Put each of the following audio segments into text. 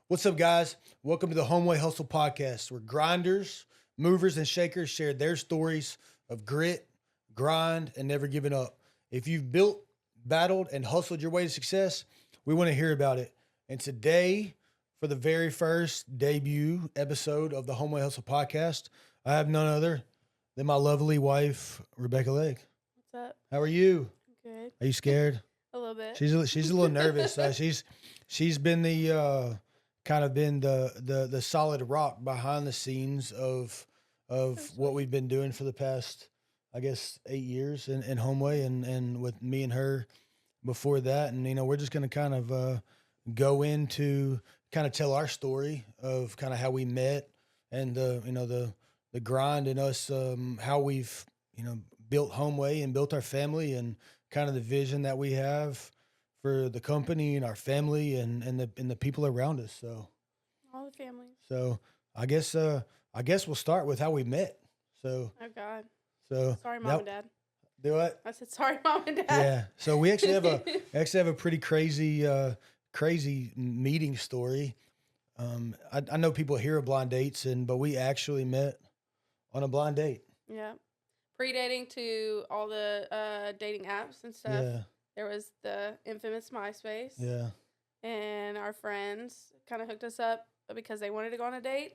What's up, guys? Welcome to the Homeway Hustle podcast, where grinders, movers, and shakers share their stories of grit, grind, and never giving up. If you've built, battled, and hustled your way to success, we want to hear about it. And today, for the very first debut episode of the Homeway Hustle podcast, I have none other than my lovely wife, Rebecca Lake. What's up? How are you? Good. Are you scared? A little bit. She's a little nervous. She's been the kind of been the solid rock behind the scenes of what we've been doing for the past, I guess, 8 years in Homeway and with me and her before that. And we're just gonna kind of go into kind of tell our story of kind of how we met and the grind and us, how we've built Homeway and built our family and kind of the vision that we have for the company and our family and the people around us. So All the families. so I guess we'll start with how we met. So Oh God. so Sorry, Mom and Dad. do what? I said sorry, Mom and Dad. Yeah. So we actually have a pretty crazy meeting story. I know people hear of blind dates but we actually met on a blind date. Yeah. Predating to all the dating apps and stuff. Yeah. There was the infamous MySpace. Yeah. And our friends kind of hooked us up because they wanted to go on a date.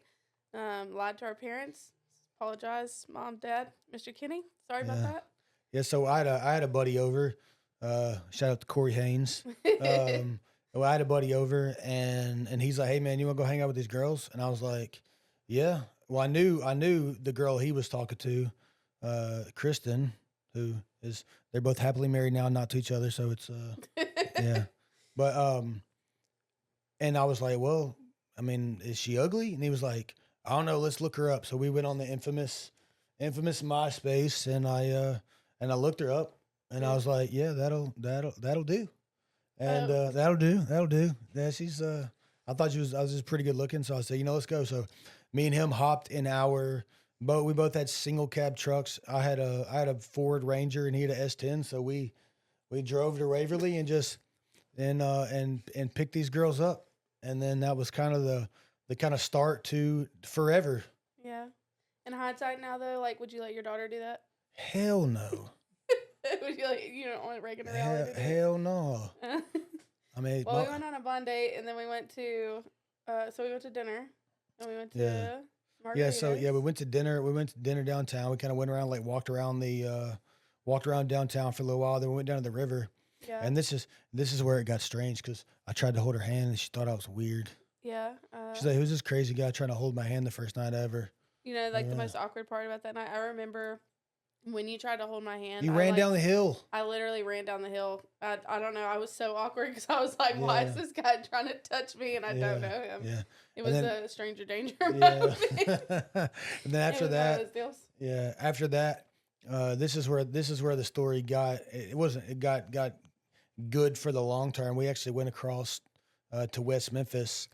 Lied to our parents. Apologize, Mom, Dad, Mr. Kenny. Sorry about that. Yeah. So I had a buddy over. Shout out to Corey Haynes. Well, I had a buddy over and he's like, "Hey man, you want to go hang out with these girls?" And I was like, "Yeah." Well, I knew the girl he was talking to, Kristen, they're both happily married now, not to each other. So it's yeah. But and I was like, "Well, I mean, is she ugly?" And he was like, "I don't know. Let's look her up." So we went on the infamous MySpace and I looked her up and I was like, "Yeah, that'll do." And that'll do. Yeah, she's I thought I was just pretty good looking, so I said, let's go. So me and him hopped in our boat. We both had single cab trucks. I had a Ford Ranger and he had a S10, so we drove to Waverly and just and picked these girls up. And then that was kind of the kind of start to forever. Yeah. In hindsight now though, like would you let your daughter do that? Hell no. Would you don't want Reagan around? Hell no. I mean, well, we went on a blind date, and then we went to, so we went to dinner, and we went to Margaritas. Yeah. So we went to dinner. We went to dinner downtown. We kind of went around, like walked around downtown for a little while. Then we went down to the river. Yeah. And this is where it got strange because I tried to hold her hand and she thought I was weird. Yeah. She's like, "Who's this crazy guy trying to hold my hand the first night ever?" The most awkward part about that night, I remember when you tried to hold my hand. You ran down the hill. I literally ran down the hill. I don't know. I was so awkward because I was like, why is this guy trying to touch me? And I don't know him. Yeah. It was a stranger danger Yeah. And then after that, this is where the story got, it got good for the long term. We actually went across to West Memphis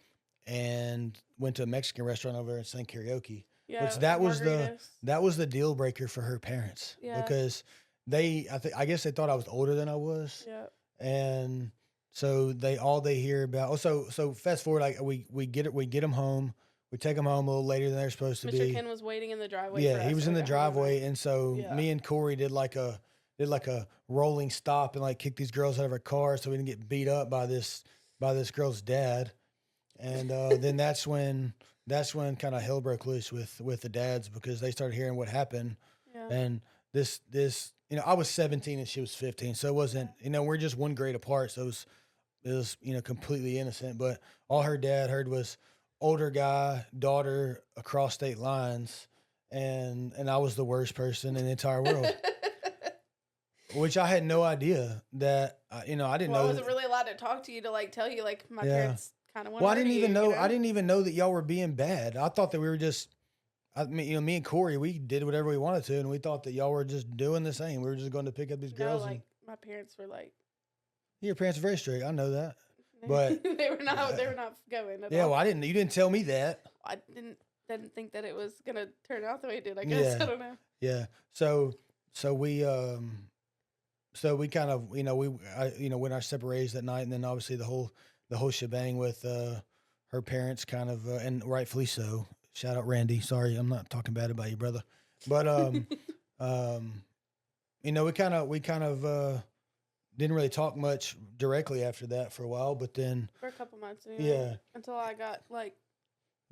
and went to a Mexican restaurant over there and sang karaoke. Yeah, which that was the deal breaker for her parents. Yeah. Because I guess they thought I was older than I was. Yeah. And so they hear about, so fast forward, like we get them home. We take them home a little later than they're supposed to be. Mr. Ken was waiting in the driveway. Yeah, he was in the driveway, and so me and Corey did like a rolling stop and like kicked these girls out of our car so we didn't get beat up by this girl's dad. And then that's when kind of hell broke loose with the dads because they started hearing what happened. Yeah. And this I was 17 and she was 15, so it wasn't, we're just one grade apart, so it was completely innocent. But all her dad heard was older guy, daughter across state lines, and I was the worst person in the entire world. Which I had no idea that I didn't know. I wasn't really allowed to talk to you to like tell you like my parents kind of wanted. Well, I didn't even know. I didn't even know that y'all were being bad. I thought that we were just. Me and Corey, we did whatever we wanted to, and we thought that y'all were just doing the same. We were just going to pick up these girls. Like my parents were like. Your parents are very strict. I know that, but they were not. They were not going. At all. Well, You didn't tell me that. I didn't think that it was gonna turn out the way it did. I guess I don't know. Yeah. So we kind of went our separate ways that night, and then obviously the whole shebang with her parents kind of, and rightfully so. Shout out Randy. Sorry, I'm not talking bad about you, brother. But you know, we kind of didn't really talk much directly after that for a while. But then For a couple months, yeah, until I got like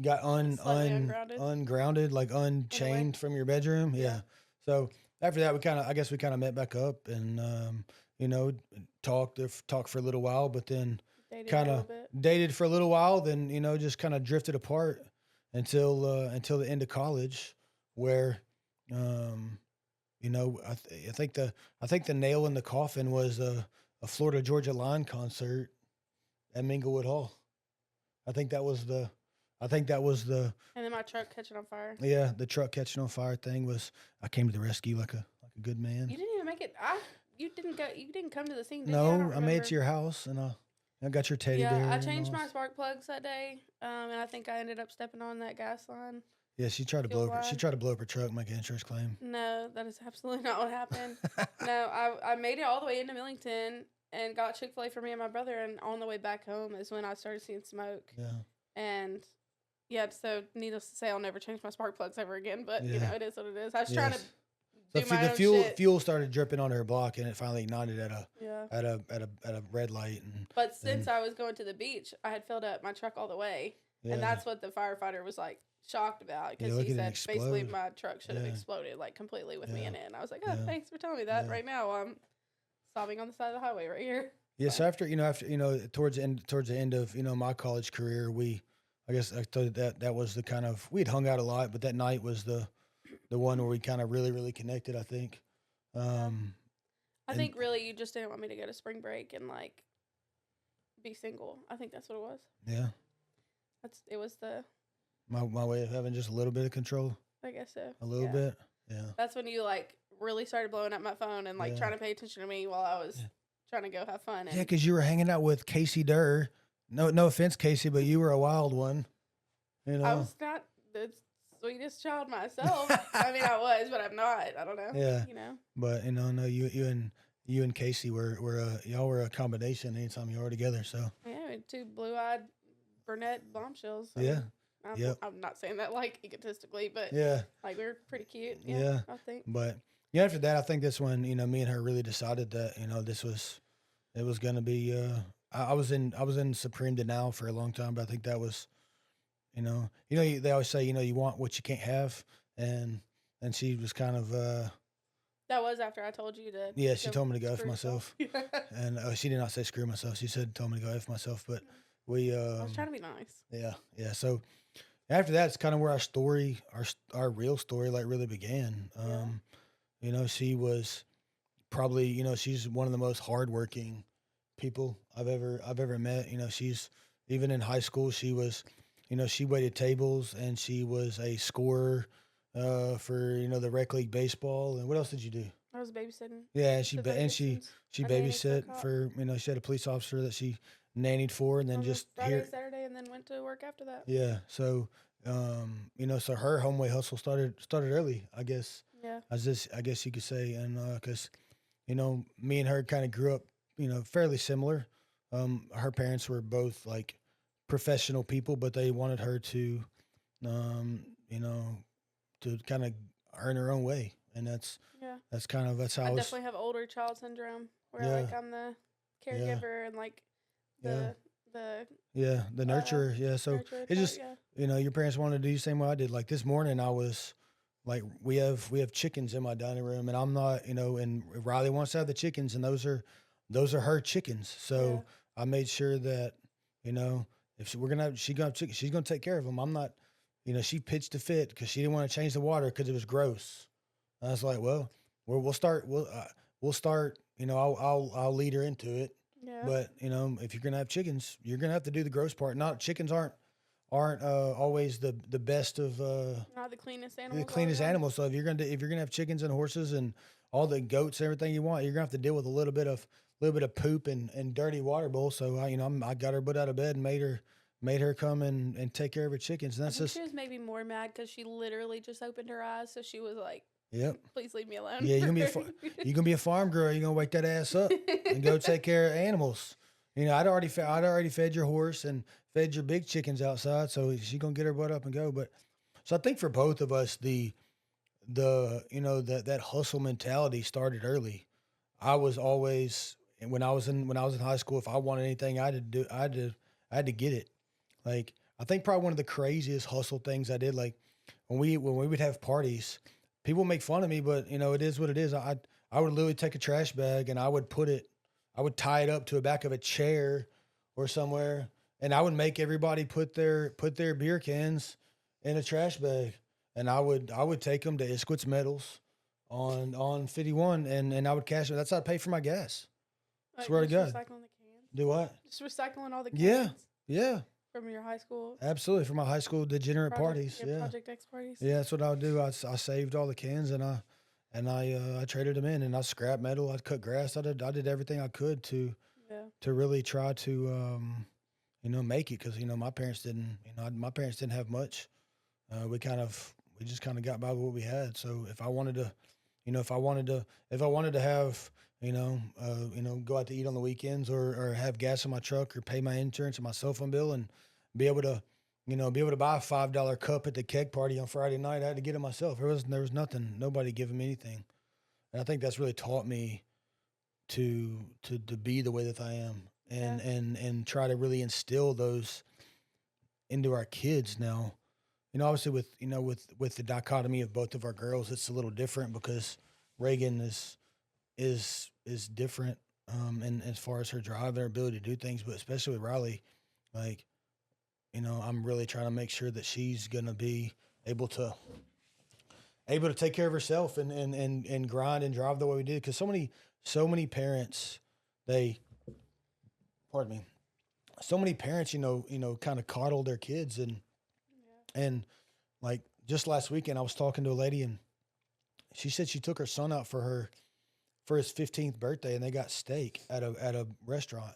got slightly ungrounded. ungrounded, like unchained from your bedroom. Yeah. So after that, I guess we kind of met back up and you know, talked for a little while, but then kind of dated for a little while. Then you know, just kind of drifted apart until the end of college, where you know, I think the nail in the coffin was a Florida Georgia Line concert at Minglewood Hall. I think that was the. And then my truck catching on fire. Yeah, the truck catching on fire thing was. I came to the rescue like a good man. You didn't even make it. You didn't go. You didn't come to the scene. Did No, you? I made it to your house and I got your teddy bear. Yeah, I changed my spark plugs that day, and I think I ended up stepping on that gas line. Yeah, she tried to blow up her truck, make an insurance claim. No, that is absolutely not what happened. No, I made it all the way into Millington and got Chick-fil-A for me and my brother, and on the way back home is when I started seeing smoke. Yeah. And yeah, so needless to say, I'll never change my spark plugs ever again. But you know, it is what it is. I was trying to do my own shit. Fuel started dripping on her block, and it finally ignited at a red light. But since I was going to the beach, I had filled up my truck all the way, and that's what the firefighter was like shocked about, because he said basically my truck should have exploded like completely with me in it. And I was like, oh, thanks for telling me that. Right now I'm sobbing on the side of the highway right here. Yes, yeah, so towards the end of my college career, I guess I told you that was the kind of, we'd hung out a lot, but that night was the one where we kind of really connected, I think. I think really you just didn't want me to go to spring break and like be single. I think that's what it was. Yeah. It was the my way of having just a little bit of control. I guess so. A little bit. Yeah. That's when you like really started blowing up my phone and like trying to pay attention to me while I was trying to go have fun. And because you were hanging out with Casey Durr. No offense, Casey, but you were a wild one. You know. I was not the sweetest child myself. I mean, I was, but I'm not. I don't know. Yeah. You know. But no, you and Casey y'all were a combination anytime you were together. So. Yeah, two blue-eyed brunette bombshells. I'm not saying that like egotistically, but like we were pretty cute. Yeah, I think. But after that, I think that's when me and her really decided that it was gonna be. I was in supreme denial for a long time, but I think that was, they always say you want what you can't have, and she was kind of. That was after I told you to. Yeah, she told me to go F myself, and she did not say screw myself. She told me to go F myself, but we. I was trying to be nice. Yeah. So after that, it's kind of where our story, our real story, like really began. She was probably, she's one of the most hardworking people I've ever met. She's even in high school, she was, she waited tables and she was a scorer for the rec league baseball. And what else did you do? I was babysitting. Yeah, she babysit for she had a police officer that she nannied for, and then just Friday, Saturday, and then went to work after that. Yeah, so so her Homeway Hustle started early, I guess. Yeah, I guess you could say, and because me and her kind of grew up fairly similar. Her parents were both like professional people, but they wanted her to to kind of earn her own way, and that's how I definitely have older child syndrome, where like I'm the caregiver and like the nurturer. Yeah, so it just your parents wanted to do the same way I did. Like this morning, I was like, we have chickens in my dining room, and I'm not and Riley wants to have the chickens, and those are her chickens. So I made sure that if she's gonna take care of them. I'm not. She pitched a fit because she didn't want to change the water because it was gross. And I was like, well, we'll start. We'll start. I'll lead her into it. Yeah. But if you're gonna have chickens, you're gonna have to do the gross part. Chickens aren't always the best of. Not the cleanest animals. The cleanest animals. So if you're gonna have chickens and horses and all the goats, everything you want, you're gonna have to deal with a little bit of poop and dirty water bowl. So I got her butt out of bed and made her come and take care of her chickens. And she was maybe more mad because she literally just opened her eyes, so she was like, "Yep, please leave me alone." Yeah, you're gonna be a farm girl. You're gonna wake that ass up and go take care of animals. You know, I'd already fed your horse and fed your big chickens outside, so she's gonna get her butt up and go. But so I think for both of us, that hustle mentality started early. I was always when I was in high school, if I wanted anything, I had to get it. Like I think probably one of the craziest hustle things I did, like when we would have parties, people make fun of me, but you know, it is what it is. I would literally take a trash bag and I would tie it up to the back of a chair or somewhere, and I would make everybody put their beer cans in a trash bag, and I would take them to Isquit's Metals on 51, and I would cash it. That's how I pay for my gas. Like Swear to God. Recycling the cans? Do what? Just recycling all the cans? Yeah. From your high school? Absolutely, from my high school degenerate parties. Yeah. Project X parties? Yeah, that's what I would do. I saved all the cans and I traded them in, and I scrap metal. I cut grass. I did everything I could to really try to make it, because my parents didn't have much. We just kind of got by with what we had. So if I wanted to have go out to eat on the weekends, or have gas in my truck, or pay my insurance and my cell phone bill, and be able to buy a $5 cup at the keg party on Friday night, I had to get it myself. There was nothing, nobody giving me anything. And I think that's really taught me to be the way that I am, and try to really instill those into our kids now. Obviously with the dichotomy of both of our girls, it's a little different because Reagan is different, and as far as her drive and her ability to do things, but especially with Riley, like, I'm really trying to make sure that she's gonna be able to take care of herself and grind and drive the way we did. Because so many parents, so many parents, kind of coddle their kids, and like just last weekend I was talking to a lady, and she said she took her son out for his 15th birthday, and they got steak at a restaurant,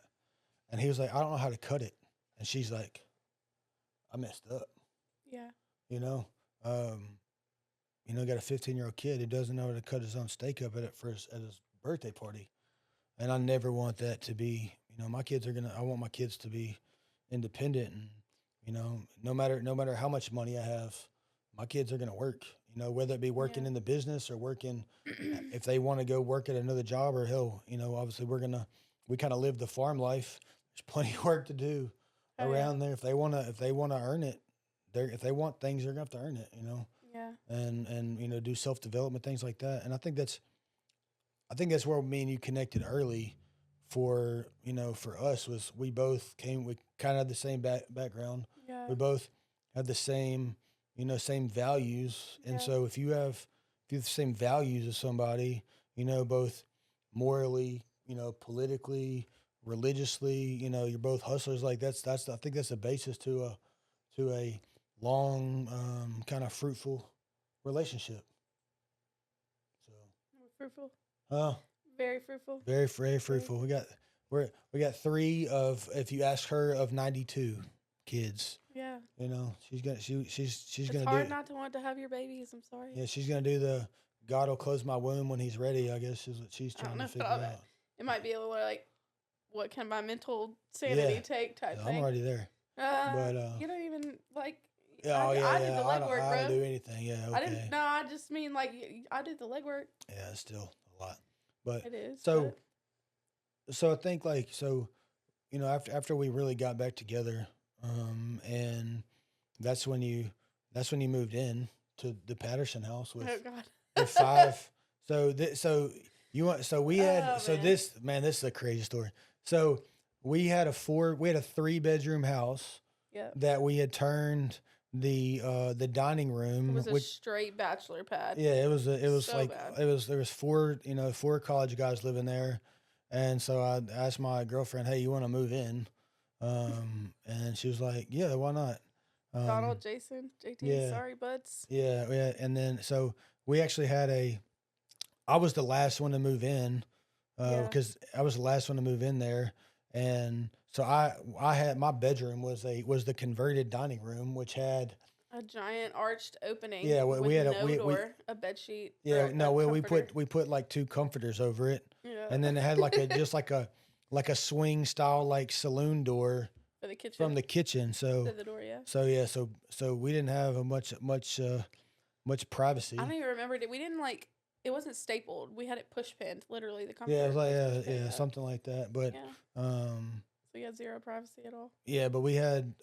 and he was like, I don't know how to cut it, and she's like, I messed up. Yeah. Got a 15-year-old kid who doesn't know how to cut his own steak up at his birthday party. And I never want that to be, I want my kids to be independent, and, no matter how much money I have, my kids are going to work, whether it be working in the business or working, if they want to go work at another job, or hell, obviously we kind of live the farm life. There's plenty of work to do around there. If they want to earn it, if they want things, they're gonna have to earn it, Yeah. And do self-development, things like that. And I think that's where me and you connected early. For us, was we kind of had the same background. Yeah. We both had the same values. And so if you have the same values as somebody, both morally, politically, religiously, you're both hustlers. Like I think that's the basis to a long, kind of fruitful relationship. So fruitful. Very fruitful. Very fruitful. We got 3 of, if you ask her, of 92 kids. Yeah. She's gonna It's hard not to want to have your babies. I'm sorry. Yeah, she's gonna do the God will close my womb when he's ready, I guess, is what she's trying to figure out. It might be a little like, what can my mental sanity take type thing. I'm already there. But you don't even like. I did the legwork, bro. I don't do anything. Yeah, okay. I just mean like I did the legwork. Yeah, it's still a lot, but it is. So I think after we really got back together, and that's when you moved in to the Patterson house with 5. This is a crazy story. So we had a 3-bedroom house. Yep. That we had turned the dining room. It was a straight bachelor pad. Yeah, it was so like bad. there was 4 college guys living there, and so I asked my girlfriend, "Hey, you want to move in?" And she was like, "Yeah, why not?" Donald, Jason, JT, sorry, buds. Yeah, and then so we actually had I was the last one to move in, because I was the last one to move in there, and so I had, my bedroom was the converted dining room, which had a giant arched opening. Yeah, we had a bed sheet. Yeah, no, we put like 2 comforters over it. Yeah. And then it had like just like a like a swing style, like saloon door for the kitchen. From the kitchen. So to the door, yeah. So we didn't have much privacy. I don't even remember. We didn't like. It wasn't stapled. We had it push pinned, literally. The comfort. Yeah, it was like something like that. But so you had zero privacy at all. Yeah, but we had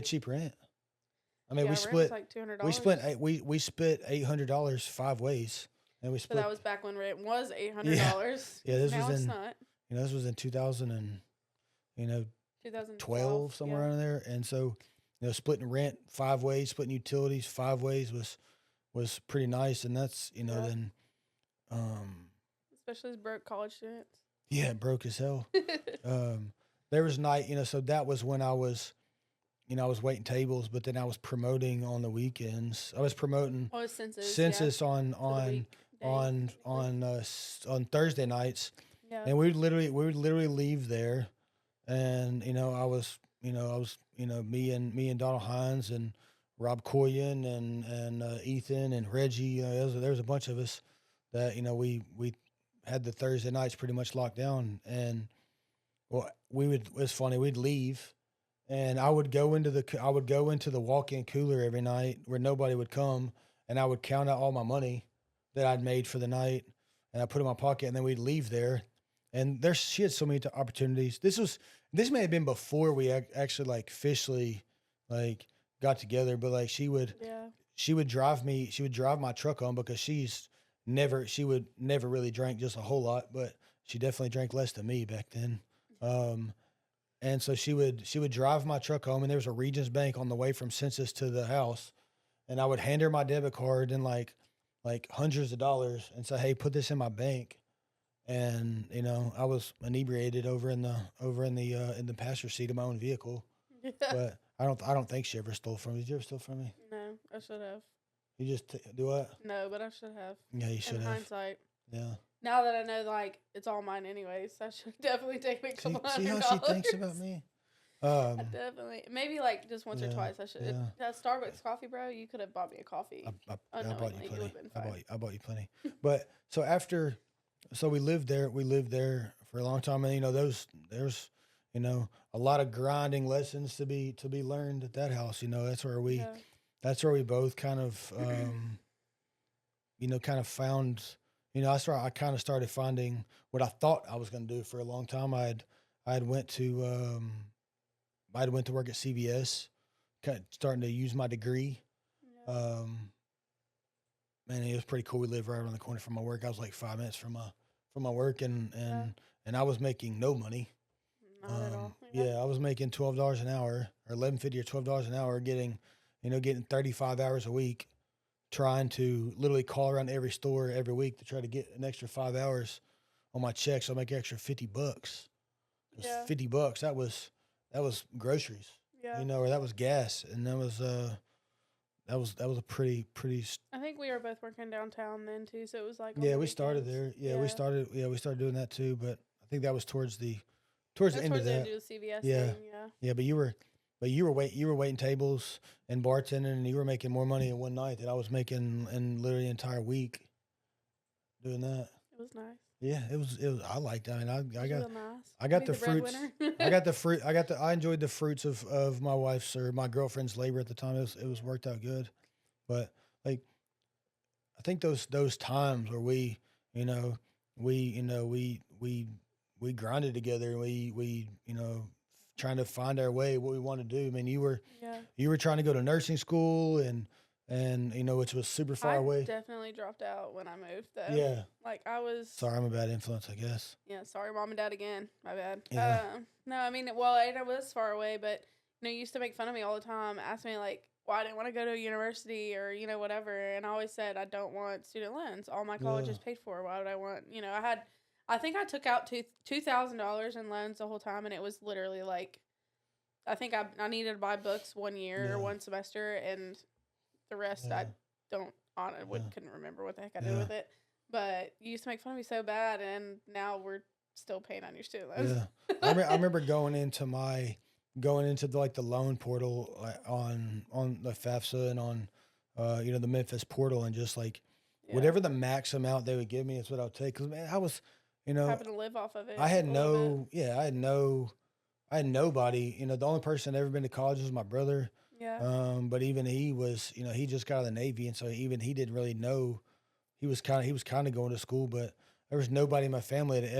cheap rent. I mean, we split like $200. We split $800 5 ways, and we split. So that was back when rent was $800. Yeah, this now was in. It's not. This was in 2012 somewhere around there, and so splitting rent 5 ways, splitting utilities 5 ways was pretty nice, and that's then. Especially as broke college students. Yeah, broke as hell. There was so that was when I was. I was waiting tables, but then I was promoting on the weekends. I was promoting census on Thursday nights, and we would literally leave there, and I was me and Donald Hines and Rob Coyen and Ethan and Reggie. There was a bunch of us that we had the Thursday nights pretty much locked down, and it was funny. We'd leave. And I would go into the walk-in cooler every night where nobody would come, and I would count out all my money that I'd made for the night, and I put it in my pocket, and then we'd leave there. And she had so many opportunities. This may have been before we actually like officially like got together, but like she would drive my truck home because she would never really drank just a whole lot, but she definitely drank less than me back then. And so she would drive my truck home, and there was a Regions Bank on the way from Census to the house, and I would hand her my debit card and like hundreds of dollars and say, "Hey, put this in my bank." And I was inebriated over in the passenger seat of my own vehicle. But I don't think she ever stole from me. Did you ever steal from me? No, I should have. You just do what? No, but I should have. Yeah, you should have. In hindsight. Yeah. Now that I know, like, it's all mine anyways, I should definitely take a couple $100. See how she thinks about me? I definitely. Maybe, like, just once or twice I should. Yeah. That Starbucks coffee, bro, you could have bought me a coffee. I bought you plenty. I bought you plenty. But, so we lived there for a long time. And, there's a lot of grinding lessons to be learned at that house. That's where we both kind of, found... that's where I kind of started finding what I thought I was going to do for a long time. I had went to work at CVS, kind of starting to use my degree. Yeah. And it was pretty cool. We lived right around the corner from my work. I was like 5 minutes from my work, and I was making no money. Not at all. Yeah, I was making $12 an hour, or $11.50 or $12 an hour, getting 35 hours a week. Trying to literally call around every store every week to try to get an extra 5 hours on my check, so I make an extra $50. It was $50. That was groceries. Yeah. Or that was gas, and that was a pretty. I think we were both working downtown then too, so it was like. Yeah, we started there. Yeah, we started doing that too, but I think that was towards the end of that. Towards the end of the CVS thing, yeah. Yeah, but you were waiting tables and bartending, and you were making more money in one night than I was making in literally an entire week doing that. It was nice. Yeah, it was. I liked it. I mean, I got the fruits. I enjoyed the fruits of my wife's or my girlfriend's labor at the time. It was worked out good, but like, I think those times where we grinded together, and we trying to find our way, what we want to do. I mean, you were trying to go to nursing school, and which was super far away. I definitely dropped out when I moved, though. Yeah. Like, I was... Sorry, I'm a bad influence, I guess. Yeah, sorry, Mom and Dad again. My bad. Yeah. No, I mean, well, I was far away, but, you used to make fun of me all the time, ask me, like, why I didn't want to go to a university or, whatever, and I always said, I don't want student loans. All my college is paid for. Why would I want... I think I took out $2,000 in loans the whole time, and it was literally, like... I think I needed to buy books 1 year or one semester, and the rest I couldn't remember what the heck I did with it. But you used to make fun of me so bad, and now we're still paying on your student loans. Yeah, I remember going into the loan portal on the FAFSA and on the Memphis portal, and just like whatever the max amount they would give me is what I would take. Because man, having to live off of it. I had nobody. The only person that ever been to college was my brother. Yeah. But even he was, he just got out of the Navy, and so even he didn't really know. He was kind of going to school, but there was nobody in my family that had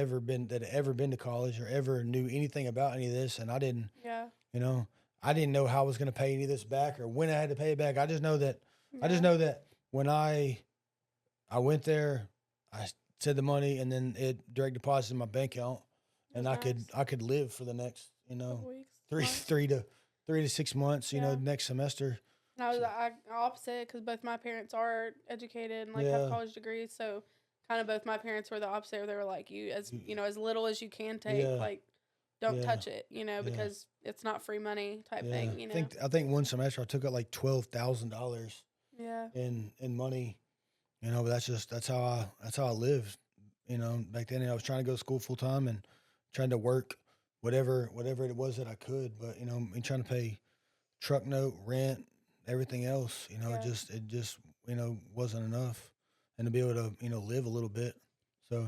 ever been to college or ever knew anything about any of this, and I didn't. Yeah. I didn't know how I was going to pay any of this back or when I had to pay it back. I just know that. Yeah. I just know that when I went there, I said the money, and then it direct deposited in my bank account, and I could live for the next three to 6 months. Next semester. And I was opposite because both my parents are educated and have college degrees, so kind of both my parents were the opposite. They were like, as little as you can take, don't touch it, because it's not free money type thing. I think one semester I took out like $12,000. Yeah. In money, but that's how I lived. Back then I was trying to go to school full time and trying to work whatever it was that I could, but and trying to pay truck note, rent, everything else. It just wasn't enough, and to be able to live a little bit. So,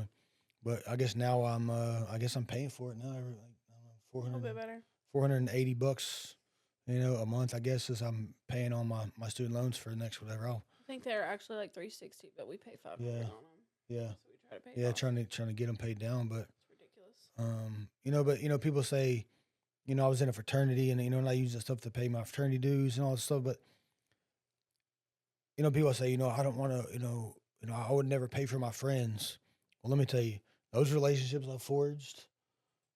but I guess now I'm paying for it now. A little bit better. $480, a month. I guess as I'm paying on my student loans for the next whatever. I think they're actually like $360, but we pay $500 on them. Yeah. So we try to pay. Yeah, trying to get them paid down, but it's ridiculous. But people say, I was in a fraternity, and and I use that stuff to pay my fraternity dues and all this stuff. But people say, I don't want to, I would never pay for my friends. Well, let me tell you, those relationships I've forged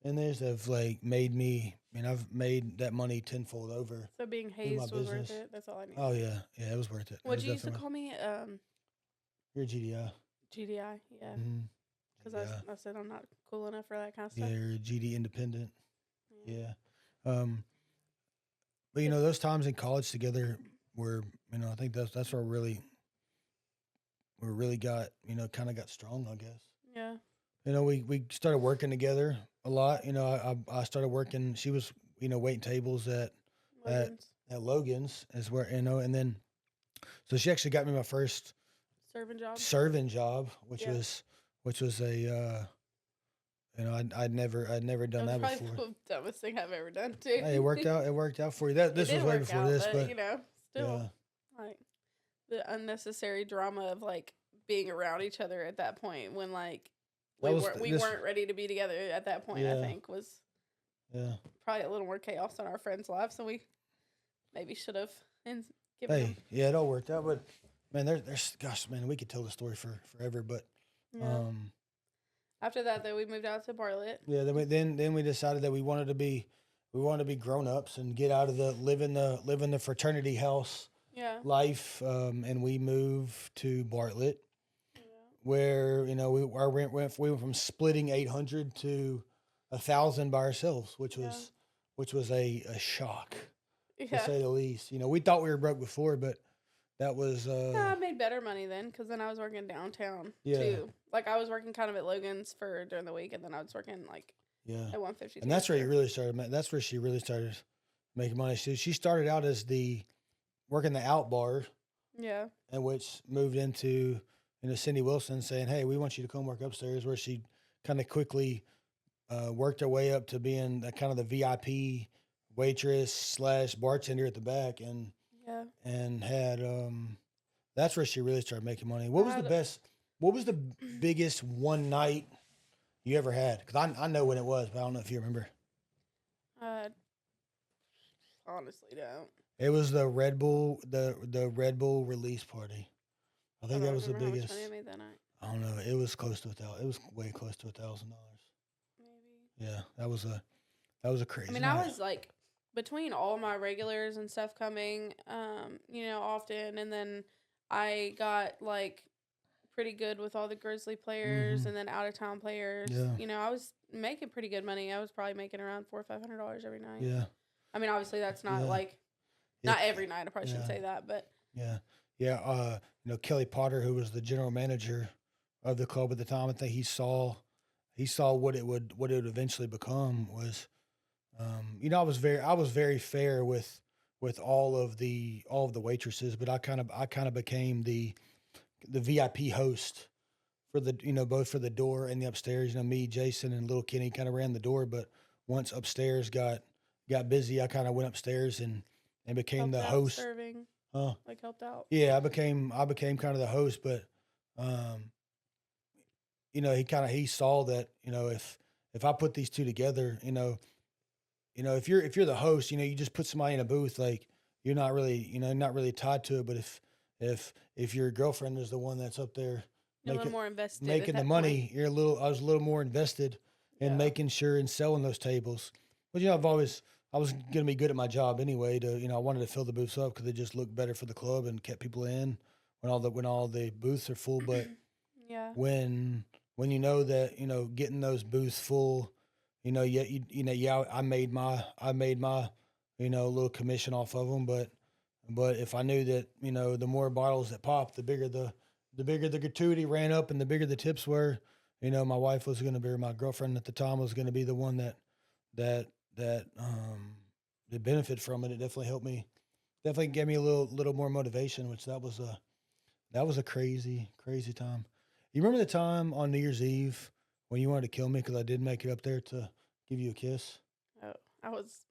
in this have made me. I've made that money tenfold over. So being hazed was worth it. That's all I need. Oh yeah, it was worth it. What you used to call me? You're a GDI. GDI, yeah. Because I said I'm not cool enough for that kind of stuff. Yeah, you're a GD independent. Yeah. But those times in college together were, I think that's where we really got, kind of got strong, I guess. Yeah. We started working together a lot. I started working. She was, waiting tables at Logan's as where, and then, so she actually got me my first serving job, which was a, I'd never done that before. Probably the dumbest thing I've ever done too. Hey, it worked out for you. This was way before this, but still, the unnecessary drama of being around each other at that point when we weren't ready to be together at that point. I think was probably a little more chaos in our friends' lives than we maybe should have. It all worked out, but man, there's we could tell the story for forever, but after that, though, we moved out to Bartlett. Yeah, then we decided that we wanted to be grown ups and get out of the live in the fraternity house life, and we moved to Bartlett, where our rent we went from splitting $800 to $1,000 by ourselves, which was a shock to say the least. We thought we were broke before, but that was. I made better money then, because then I was working downtown too. I was working kind of at Logan's during the week, and then I was working at 150. And that's where you really started. That's where she really started making money. She started out as working the out bar. Yeah. And which moved into Cindy Wilson saying, "Hey, we want you to come work upstairs," where she kind of quickly worked her way up to being kind of the VIP waitress / bartender at the back, and had that's where she really started making money. What was the biggest one night you ever had? Because I know when it was, but I don't know if you remember. Honestly don't. It was the Red Bull Red Bull release party. I think that was the biggest. How much money I made that night. I don't know. It was close to $1,000. It was way close to $1,000. Maybe. Yeah, that was a crazy. I mean, night. I was between all my regulars and stuff coming, often, and then I got pretty good with all the Grizzly players and then out of town players. Yeah. I was making pretty good money. I was probably making around $400 or $500 every night. Yeah. I mean, obviously that's not not every night. I probably shouldn't say that, but yeah. Kelly Potter, who was the general manager of the club at the time, I think he saw what it would eventually become was. I was very fair with all of the waitresses, but I kind of became the VIP host for the, both for the door and the upstairs. Me, Jason, and little Kenny kind of ran the door, but once upstairs got busy, I kind of went upstairs and became the host. Serving. Like helped out. Yeah, I became kind of the host, but he saw that, if I put these two together, if you're the host, you just put somebody in a booth, like you're not really tied to it. But if your girlfriend is the one that's up there more invested making the money, I was a little more invested in making sure and selling those tables. But I was going to be good at my job anyway. I wanted to fill the booths up because it just looked better for the club and kept people in when all the booths are full. But when that getting those booths full, I made my little commission off of them. But if I knew that the more bottles that popped, the bigger the gratuity ran up and the bigger the tips were. My wife was going to be, or my girlfriend at the time was going to be the one that benefit from it. It definitely helped me. Definitely gave me a little more motivation, which that was a crazy time. You remember the time on New Year's Eve when you wanted to kill me because I did make it up there to give you a kiss? Oh, I was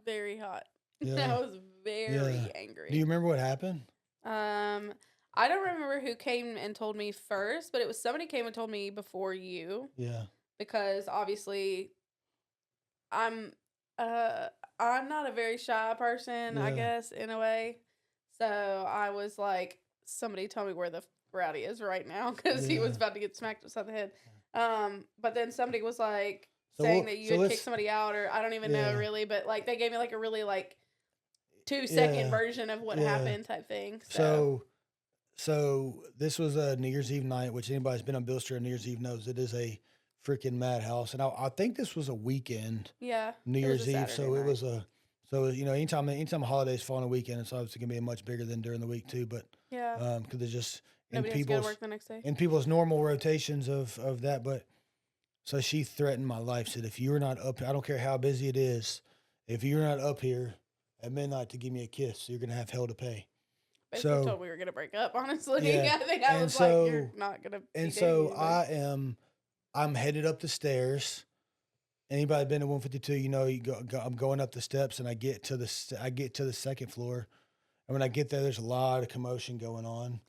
very hot. Yeah. I was very angry. Do you remember what happened? I don't remember who came and told me first, but it was somebody came and told me before you. Yeah. Because obviously I'm not a very shy person, I guess, in a way. So I was like, somebody told me where the Rowdy is right now because he was about to get smacked upside the head. But then somebody was like saying that you had kicked somebody out, or I don't even know really, but like they gave me like a really like 2-second version of what happened type thing. So this was a New Year's Eve night, which anybody who's been on Bill Street on New Year's Eve knows it is a freaking madhouse. And I think this was a weekend. Yeah. New Year's Eve. So night. It was anytime a holidays fall on a weekend, it's obviously gonna be much bigger than during the week too. But because it's just nobody has to go to work the next day. In people's normal rotations of that. But so she threatened my life, said if you're not up, I don't care how busy it is, if you're not up here at midnight to give me a kiss, you're gonna have hell to pay. Basically told we were gonna break up, honestly. Yeah. I think I was like, you're not gonna. And so I'm headed up the stairs. Anybody been to 152, I'm going up the steps, and I get to the second floor. And when I get there, there's a lot of commotion going on,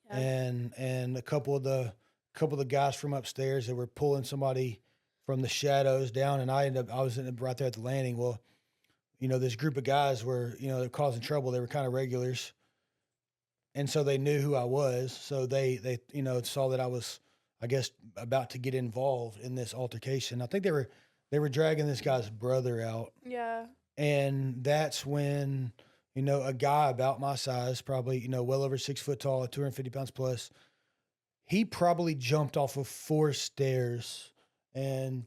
and a couple of the guys from upstairs that were pulling somebody from the shadows down, and I was right there at the landing. Well, this group of guys were they're causing trouble. They were kind of regulars. And so they knew who I was. So they saw that I was, I guess, about to get involved in this altercation. I think they were dragging this guy's brother out. Yeah. And that's when, a guy about my size, probably, well over 6 foot tall, 250 pounds plus, he probably jumped off of 4 stairs and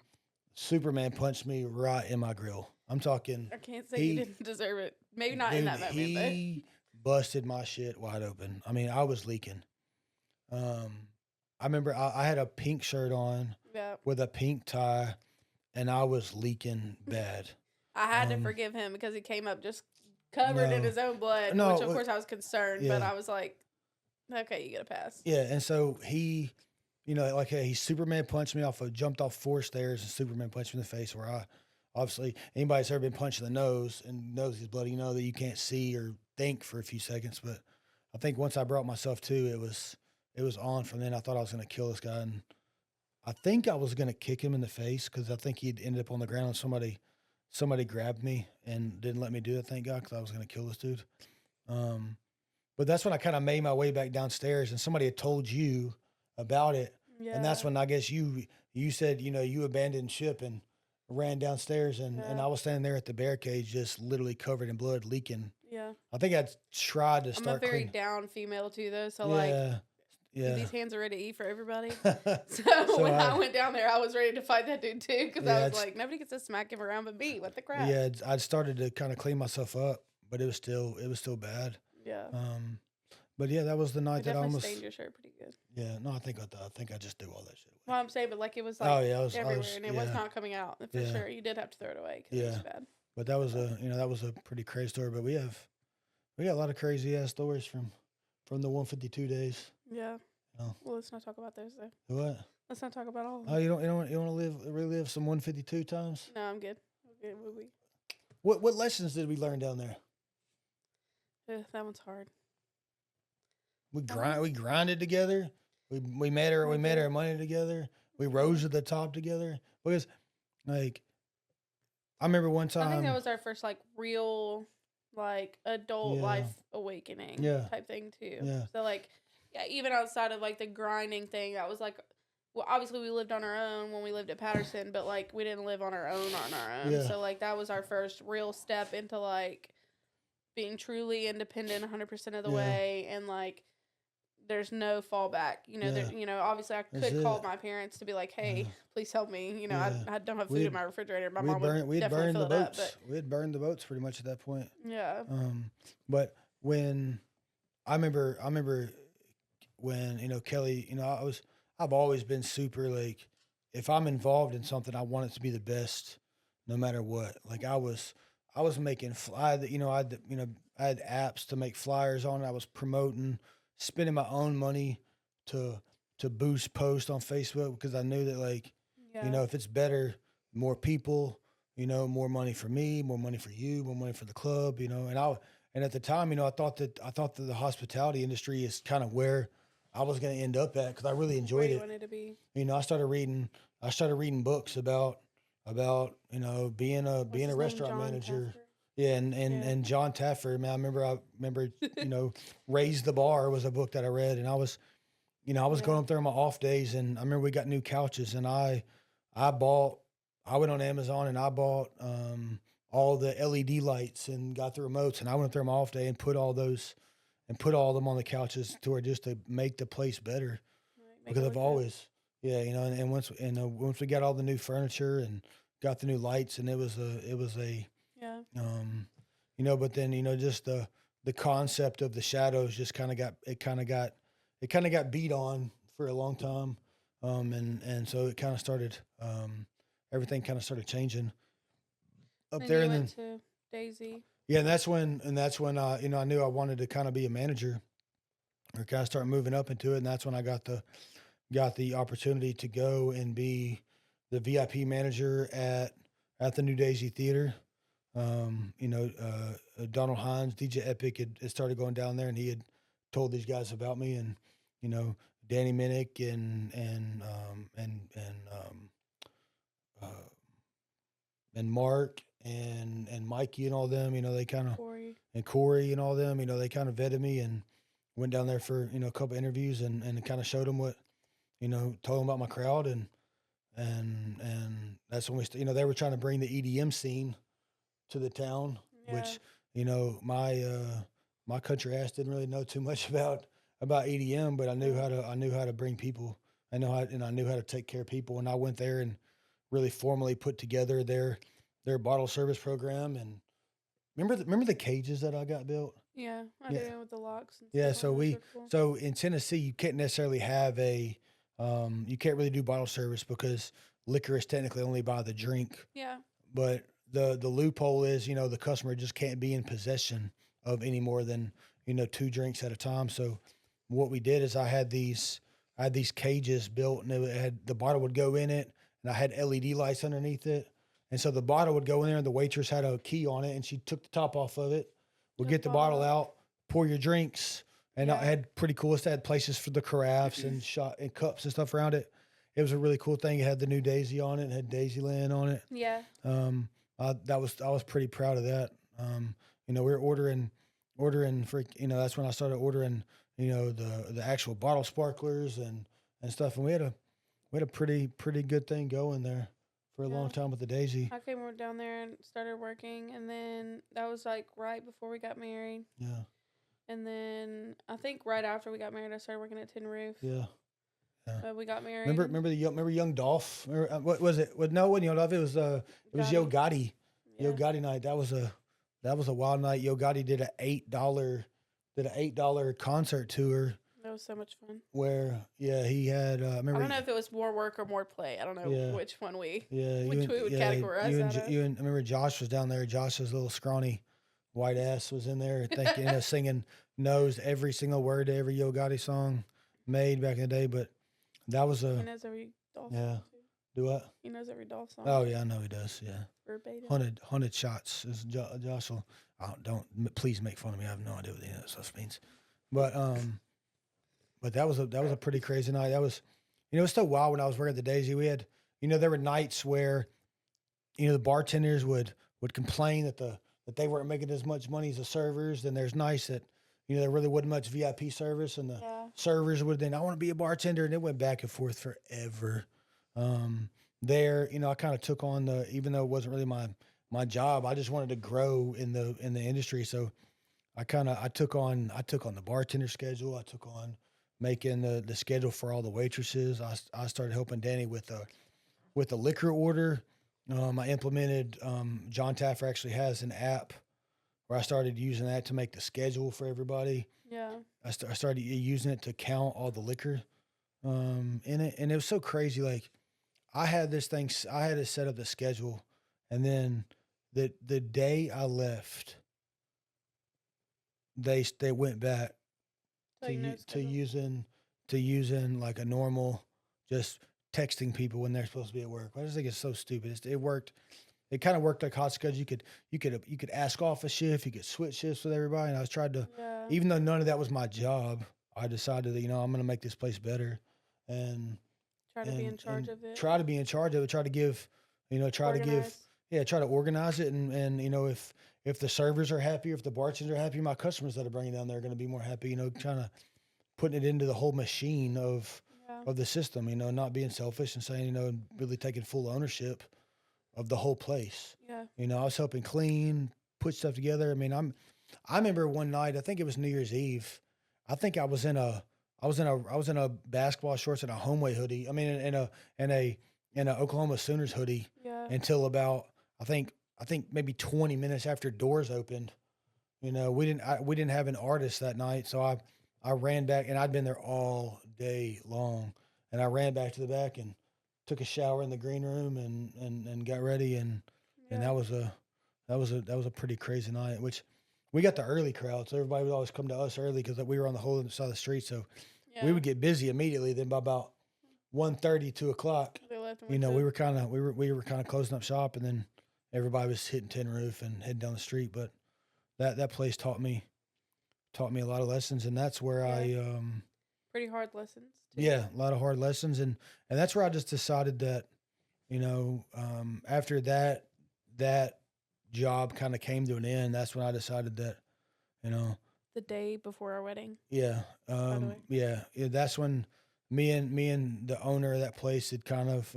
Superman punched me right in my grill. I'm talking. I can't say you didn't deserve it. Maybe not in that moment, he busted my shit wide open. I mean, I was leaking. I remember I had a pink shirt on with a pink tie, and I was leaking bad. I had to forgive him because he came up just covered in his own blood, which of course I was concerned, but I was like, okay, you get a pass. Yeah, and so he, he Superman punched me jumped off 4 stairs, and Superman punched me in the face where I, obviously, anybody that's ever been punched in the nose and knows he's bloody, that you can't see or think for a few seconds. But I think once I brought myself to, it was on from then. I thought I was going to kill this guy, and I think I was going to kick him in the face because I think he'd ended up on the ground and somebody grabbed me and didn't let me do that, thank God, because I was going to kill this dude. But that's when I kind of made my way back downstairs, and somebody had told you about it. Yeah. And that's when I guess you said, you abandoned ship and ran downstairs, and I was standing there at the barricade just literally covered in blood, leaking. Yeah. I think I tried to start. I'm a very down female too, though. So these hands are ready to eat for everybody. So when I went down there, I was ready to fight that dude too, because I was like, nobody gets to smack him around but me. What the crap? Yeah, I'd started to kind of clean myself up, but it was still bad. Yeah. But yeah, that was the night that I almost stained your shirt pretty good. Yeah, no, I think I just threw all that shit away. Well, I'm saying, but like it was like everywhere, and it was not coming out for sure. You did have to throw it away because it was bad. But that was a pretty crazy story. But we got a lot of crazy ass stories from the 152 days. Yeah. No. Well, let's not talk about those though. What? Let's not talk about all of them. Oh, you don't want to relive some 152 times? No, I'm good. Okay, What lessons did we learn down there? That one's hard. We grinded together. We made our money together. We rose to the top together. Because like I remember one time I think that was our first like real like adult life awakening type thing too. Yeah. So like even outside of like the grinding thing, that was like, well, obviously we lived on our own when we lived at Patterson, but like we didn't live on our own. Yeah. So like that was our first real step into like being truly independent 100% of the way, and like there's no fallback. You know, obviously I could call my parents to be like, hey, please help me. You know, I don't have food in my refrigerator. My mom would definitely fill it up. But we had burned the boats pretty much at that point. Yeah. But when I remember when, you know, Kelly, you know, I've always been super like, if I'm involved in something, I want it to be the best, no matter what. Like I was making I had apps to make flyers on. I was promoting, spending my own money to boost posts on Facebook, because I knew that like, you know, if it's better, more people, you know, more money for me, more money for you, more money for the club, you know. And at the time, you know, I thought that the hospitality industry is kind of where I was going to end up at, because I really enjoyed it. Wanted to be. You know, I started reading books about you know, being a restaurant manager. Taffer. Yeah, and John Taffer, man, I remember you know, Raise the Bar was a book that I read, and I was going up there on my off days, and I remember we got new couches, and I went on Amazon and I bought all the LED lights and got the remotes, and I went up there on my off day and put all them on the couches to make the place better, because I've always you know, and once we got all the new furniture and got the new lights, and it was a you know, but then, you know, just the concept of the shadows just kind of got beat on for a long time, and so it kind of started everything kind of started changing up there, and then to Daisy. Yeah, and that's when you know, I knew I wanted to kind of be a manager, or kind of start moving up into it, and that's when I got the opportunity to go and be the VIP manager at the New Daisy Theater. You know, Donald Hines, DJ Epic had started going down there, and he had told these guys about me, and you know, Danny Minnick and Mark and Mikey and all them, you know, they kind of Corey and all them, you know, they kind of vetted me and went down there for, you know, a couple interviews and kind of showed them what, you know, told them about my crowd, and that's when you know, they were trying to bring the EDM scene to the town, which, you know, my country ass didn't really know too much about EDM, but I knew how to bring people. I knew how to take care of people, and I went there and really formally put together their bottle service program. And remember the cages that I got built? Yeah, I do, with the locks. And yeah, so so in Tennessee, you can't necessarily have you can't really do bottle service, because liquor is technically only by the drink. Yeah. But the loophole is, you know, the customer just can't be in possession of any more than, you know, 2 drinks at a time. So what we did is I had these cages built, and it had, the bottle would go in it, and I had LED lights underneath it. And so the bottle would go in there, and the waitress had a key on it, and she took the top off of it, would get the bottle out, pour your drinks. And I had pretty cool. It had places for the carafes and shot and cups and stuff around it. It was a really cool thing. It had the new Daisy on it. It had Daisyland on it. Yeah. I was pretty proud of that. You know, we were ordering for, you know, that's when I started ordering, you know, the actual bottle sparklers and stuff. And we had a pretty good thing going there for a long time with the Daisy. I came down there and started working, and then that was like right before we got married. Yeah. And then I think right after we got married, I started working at Tin Roof. Yeah. We got married. Remember Young Dolph? What was it? No, when Young Dolph, it was Yo Gotti. Yeah. Yo Gotti night. That was a wild night. Yo Gotti did an $8 concert tour. That was so much fun. Where he had. I don't know if it was more work or more play. I don't know which one we would categorize you and I remember Josh was down there. Josh's little scrawny white ass was in there, thinking, you know, singing, knows every single word to every Yo Gotti song. made back in the day, but that was He knows every doll song too. Do what? He knows every doll song. Oh yeah, I know he does. Yeah. Verbatim. 100 shots is Joshua. Please make fun of me. I have no idea what any of that stuff means. But that was a pretty crazy night. That was, it was so wild when I was working at the Daisy. We had, there were nights where, the bartenders would complain that they weren't making as much money as the servers. Then there's nights that, there really wasn't much VIP service, and the servers would then, I want to be a bartender, and it went back and forth forever. There, I kind of took on even though it wasn't really my job, I just wanted to grow in the industry. So I took on the bartender schedule. I took on making the schedule for all the waitresses. I started helping Danny with the liquor order. I implemented, John Taffer actually has an app where I started using that to make the schedule for everybody. Yeah. I started using it to count all the liquor, in it. And it was so crazy. Like, I had to set up the schedule. And then the day I left, they went back to using like a normal, just texting people when they're supposed to be at work. I just think it's so stupid. It worked. It kind of worked like hot schedule. You could ask off a shift. You could switch shifts with everybody. And I was trying to, even though none of that was my job, I decided that, I'm going to make this place better and try to be in charge of it. Try to be in charge of it. Try to give, try to organize it. And if the servers are happy, if the bartenders are happy, my customers that are bringing down there are going to be more happy, trying to putting it into the whole machine of the system, not being selfish and saying, really taking full ownership of the whole place. Yeah. I was helping clean, put stuff together. I mean, I remember one night, I think it was New Year's Eve. I think I was in a basketball shorts and a Homeway hoodie. I mean, in a Oklahoma Sooners hoodie until about, I think maybe 20 minutes after doors opened. We didn't have an artist that night. So I ran back, and I'd been there all day long, and I ran back to the back and took a shower in the green room and got ready. And that was a pretty crazy night, which we got the early crowd. So everybody would always come to us early because we were on the whole other side of the street. So we would get busy immediately. Then by about 1:30, 2 o'clock, we were kind of closing up shop, and then everybody was hitting tin roof and heading down the street. But that place taught me a lot of lessons, and that's where pretty hard lessons too. Yeah, a lot of hard lessons, and that's where I just decided that, after that job kind of came to an end, that's when I decided that, the day before our wedding. Yeah. That's when me and the owner of that place had kind of,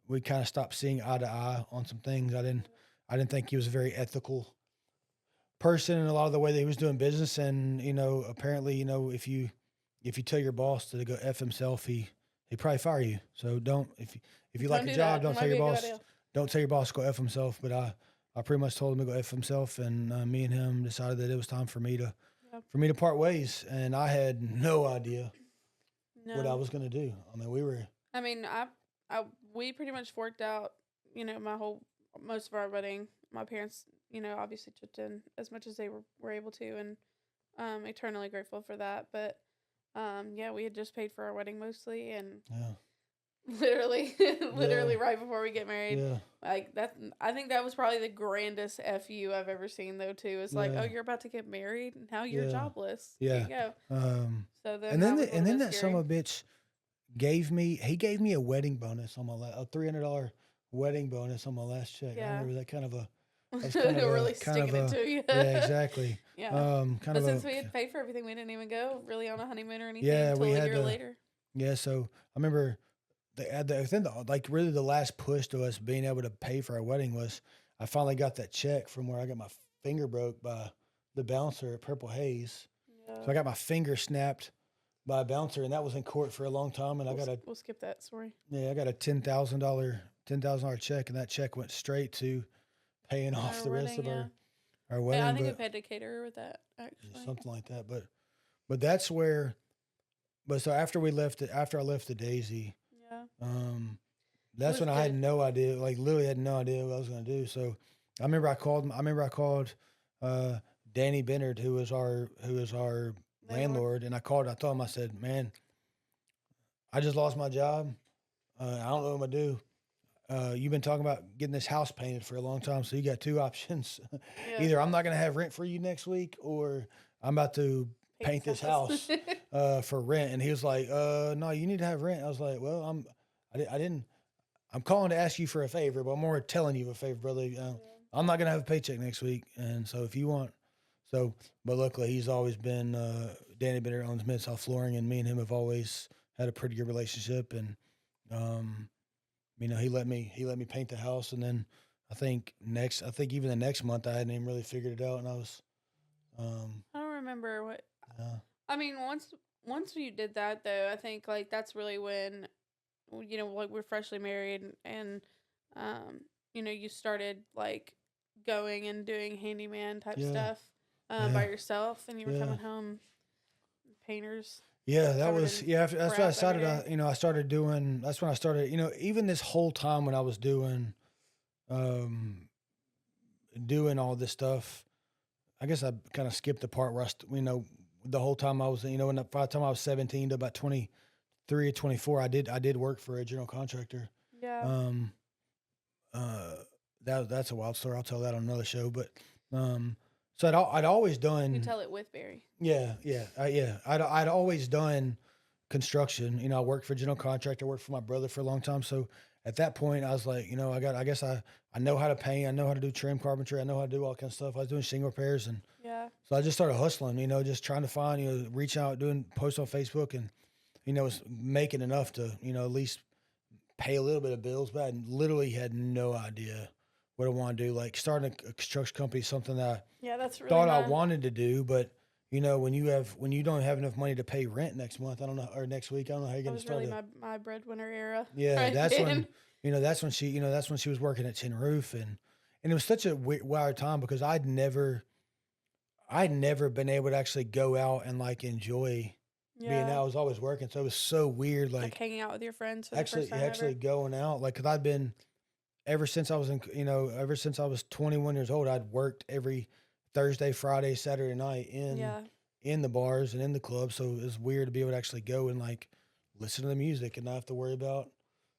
we kind of stopped seeing eye to eye on some things. I didn't think he was a very ethical person in a lot of the way that he was doing business. And, apparently, if you tell your boss to go F himself, he probably fire you. So if you like a job, don't tell your boss to go F himself. But I pretty much told him to go F himself, and me and him decided that it was time for me to part ways. And I had no idea what I was going to do. I mean, we pretty much worked out, most of our wedding. My parents, obviously chipped in as much as they were able to, and eternally grateful for that. But we had just paid for our wedding mostly, and literally right before we get married, like that. I think that was probably the grandest FU I've ever seen, though. Too, it's like, oh, you're about to get married, and now you're jobless. Yeah, there you go. So then that son of a bitch gave me a wedding bonus on a $300 wedding bonus on my last check. I remember that kind of a. Really sticking it to you. Yeah, exactly. Yeah. But since we had paid for everything, we didn't even go really on a honeymoon or anything until a year later. Yeah, so I remember really the last push to us being able to pay for our wedding was I finally got that check from where I got my finger broke by the bouncer at Purple Haze. Yeah. So I got my finger snapped by a bouncer, and that was in court for a long time. And we'll skip that story. Yeah, I got a $10,000 check, and that check went straight to paying off the rest of our wedding. Yeah, I think we paid to cater with that, actually. Something like that. But that's where, so after I left the Daisy, that's when I had no idea, like literally had no idea what I was going to do. So I remember I called Danny Bennard, who was our landlord, and I called. I told him, I said, man, I just lost my job. I don't know what I'm going to do. You've been talking about getting this house painted for a long time, so you got two options. Either I'm not going to have rent for you next week, or I'm about to paint this house for rent. And he was like, no, you need to have rent. I was like, well, I'm calling to ask you for a favor, but I'm more telling you a favor, brother. I'm not going to have a paycheck next week. And so if you want, but luckily he's always been, Danny Bennett owns Mid-South Flooring, and me and him have always had a pretty good relationship. And, he let me paint the house. And then I think even the next month I hadn't even really figured it out. And I was, I don't remember what, I mean, once you did that though, I think like that's really when, like we're freshly married and you started like going and doing handyman type stuff by yourself, and you were coming home, painters. Yeah, that was that's what I started. I started doing. That's when I started. Even this whole time when I was doing all this stuff, I guess I kind of skipped the part where the whole time I was, by the time I was 17 to about 23 or 24, I did work for a general contractor. Yeah. That's a wild story. I'll tell that on another show. But so I'd always done. You tell it with Barry. Yeah. I'd always done construction. I worked for a general contractor. I worked for my brother for a long time. So at that point, I was like, I know how to paint. I know how to do trim carpentry. I know how to do all kinds of stuff. I was doing shingle repairs, and so I just started hustling. Just trying to find, reach out, doing posts on Facebook, and was making enough to at least pay a little bit of bills. But I literally had no idea what I want to do. Like starting a construction company, is something that that's really thought I wanted to do, but when you don't have enough money to pay rent next month, I don't know, or next week, I don't know how you're going to start. That was really my breadwinner era. Yeah, right that's then. That's when she was working at Tin Roof, and it was such a wild time because I'd never been able to actually go out and like enjoy being out. I was always working, so it was so weird, like hanging out with your friends. For actually the first time ever. Going out, like because I'd been ever since I was 21 years old, I'd worked every Thursday, Friday, Saturday night in the bars and in the clubs. So it was weird to be able to actually go and like listen to the music and not have to worry about,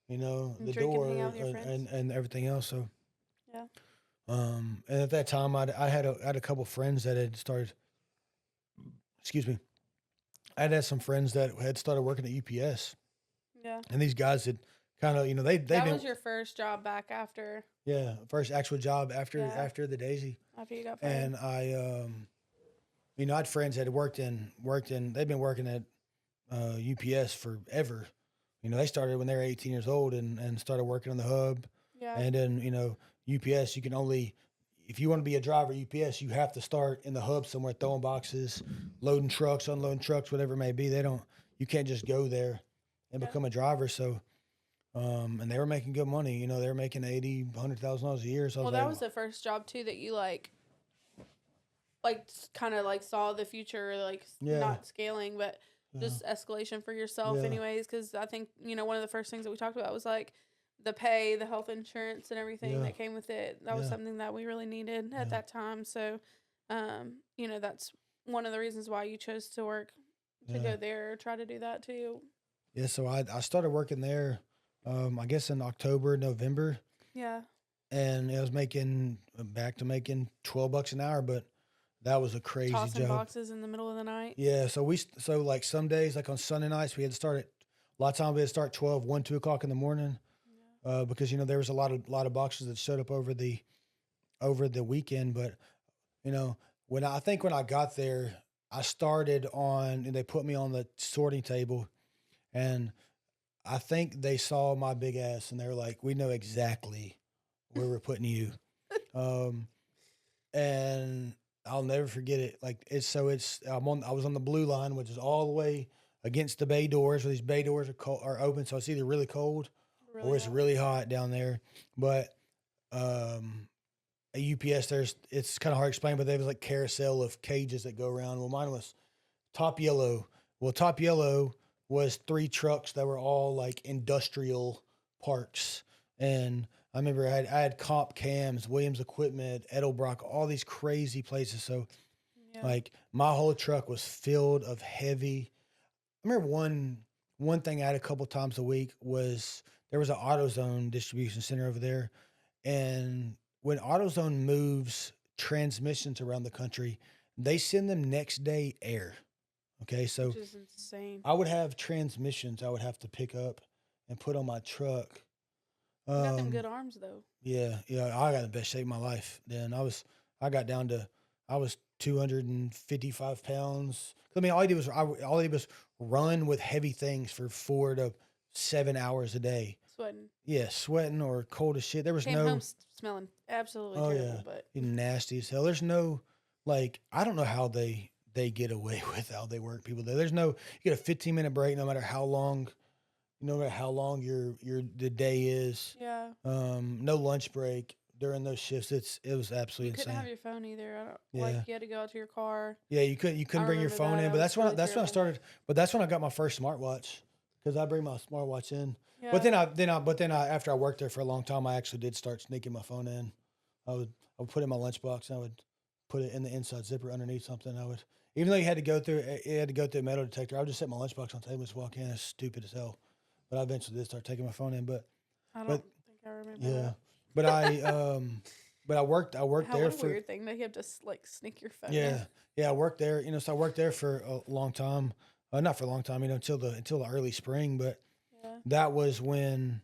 the door and everything else. So, and at that time I had a couple friends that had started, I had some friends that had started working at UPS. Yeah. And these guys had kind of, that was your first job back after. Yeah. First actual job after the Daisy. After you got fired. And I, I had friends that had worked in, they've been working at UPS forever. They started when they were 18 years old and started working on the hub. Yeah. And then, UPS, you can only, if you want to be a driver at UPS, you have to start in the hub somewhere, throwing boxes, loading trucks, unloading trucks, whatever it may be. You can't just go there and become a driver. So, and they were making good money. They were making $80,000, $100,000 a year. So that was the first job too that you like kind of like saw the future, like not scaling, but just escalation for yourself anyways. Cause I think, one of the first things that we talked about was like the pay, the health insurance and everything that came with it. That was something that we really needed at that time. So, that's one of the reasons why you chose to work, to go there, or try to do that too. Yeah. So I started working there, I guess in October, November. Yeah. And I was making $12 an hour, but that was a crazy Tossing job. Boxes in the middle of the night. Yeah. So like some days, like on Sunday nights, we had to start a lot of times we had to start 12, 1, 2 o'clock in the morning. Because, there was a lot of boxes that showed up over the weekend. But, when I got there, I started and they put me on the sorting table, and I think they saw my big ass and they were like, we know exactly where we're putting you. And I'll never forget it. Like I was on the blue line, which is all the way against the bay doors, where these bay doors are open. So it's either really cold or it's really hot down there. But at UPS, it's kind of hard to explain, but there was like carousel of cages that go around. Well, mine was top yellow. Well, top yellow was 3 trucks that were all like industrial parks. And I remember I had Comp Cams, Williams Equipment, Edelbrock, all these crazy places. So, Yeah. Like my whole truck was filled of heavy. I remember one thing I had a couple times a week was there was an AutoZone distribution center over there, and when AutoZone moves transmissions around the country, they send them next day air. Okay, so which is insane. I would have transmissions I would have to pick up and put on my truck. You got them good arms though. Yeah, I got the best shape of my life. Then I got down to, I was 255 pounds. I mean, all I did was run with heavy things for 4 to 7 hours a day. Sweating. Yeah, sweating or cold as shit. There was Came no home smelling absolutely terrible. But nasty as hell. There's no, like, I don't know how they get away with how they work people there. There's no, you get a 15-minute break no matter how long. No matter how long the day is. Yeah. No lunch break during those shifts. It was absolutely insane. You couldn't have your phone either. Like you had to go out to your car. Yeah, you couldn't bring your phone in. But that's when I started. But that's when I got my first smartwatch, because I bring my smartwatch in. Yeah. But then I after I worked there for a long time, I actually did start sneaking my phone in. I would put it in my lunchbox, and I would put it in the inside zipper underneath something. I would, even though you had to go through a metal detector, I would just set my lunchbox on the table and just walk in. It's stupid as hell. But I eventually did start taking my phone in. But I don't think I remember. Yeah, but I worked there what a for weird thing that you have to like sneak your phone. Yeah, I worked there. So I worked there for a long time. Not for a long time, until the early spring. But that was when,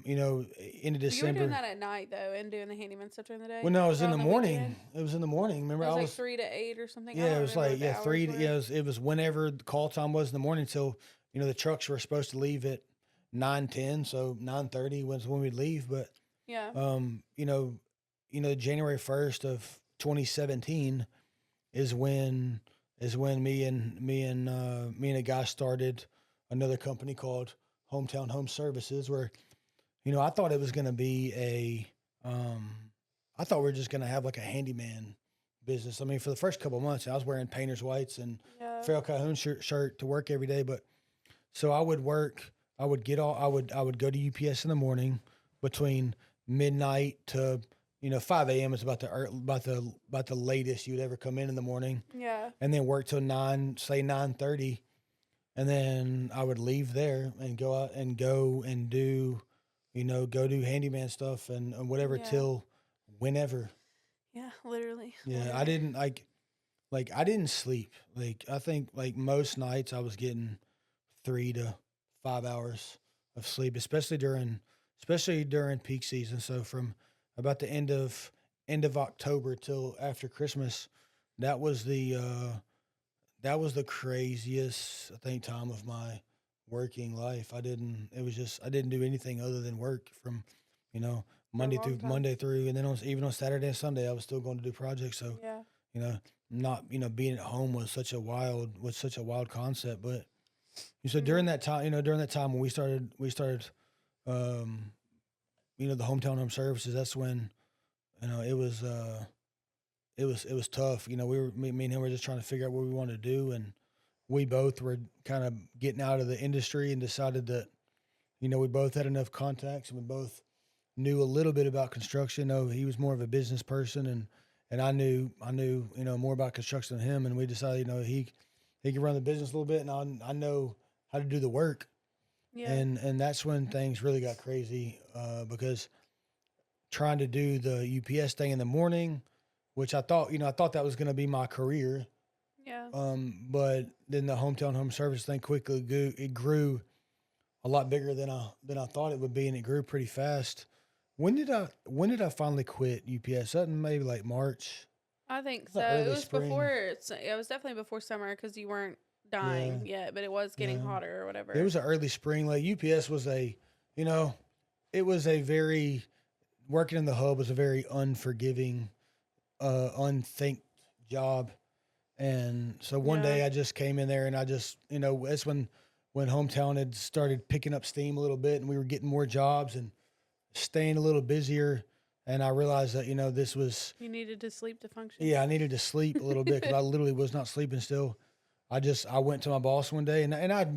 into December. You were doing that at night though, and doing the handyman stuff during the day. Well, no, it was in the morning. Weekend? It was in the morning. Remember, it was like 3 to 8 or something. Yeah, it was like 3 to, it was whenever the call time was in the morning till. The trucks were supposed to leave at 9:10, so 9:30 was when we'd leave. But January 1st of 2017 is when me and a guy started another company called Hometown Home Services, where I thought it was going to be I thought we were just going to have like a handyman business. I mean, for the first couple of months, I was wearing painter's whites and Farrell Calhoun shirt to work every day, but. So I would work. I would go to UPS in the morning between midnight to 5 a.m. is about the latest you'd ever come in the morning. Yeah. And then work till 9:30, and then I would leave there and go out and go do handyman stuff and whatever till whenever. Yeah, literally. Yeah, I didn't I didn't sleep. Like I think like most nights I was getting 3 to 5 hours of sleep, especially during peak season. So from about the end of October till after Christmas, that was the craziest, I think, time of my working life. I didn't do anything other than work from, Monday through, and then even on Saturday and Sunday, I was still going to do projects. So, not, being at home was such a wild concept, but so during that time when we started, the Hometown Home Services, that's when, it was tough. Me and him were just trying to figure out what we wanted to do. And we both were kind of getting out of the industry and decided that, we both had enough contacts and we both knew a little bit about construction. He was more of a business person and I knew, more about construction than him. And we decided, he could run the business a little bit, and I know how to do the work. Yeah. And that's when things really got crazy, because trying to do the UPS thing in the morning, which I thought that was going to be my career. Yeah. But then the Hometown Home Service thing quickly grew a lot bigger than I thought it would be, and it grew pretty fast. When did I finally quit UPS? That maybe like March. I think so. It was spring. It was definitely before summer because you weren't dying yet, but it was getting hotter or whatever. It was an early spring. Like UPS was it was a very, working in the hub was a very unforgiving, unthinked job. And so one day I just came in there and I just, that's when Hometown had started picking up steam a little bit and we were getting more jobs and staying a little busier. And I realized that, this was... You needed to sleep to function. Yeah, I needed to sleep a little bit because I literally was not sleeping still. I went to my boss one day and I had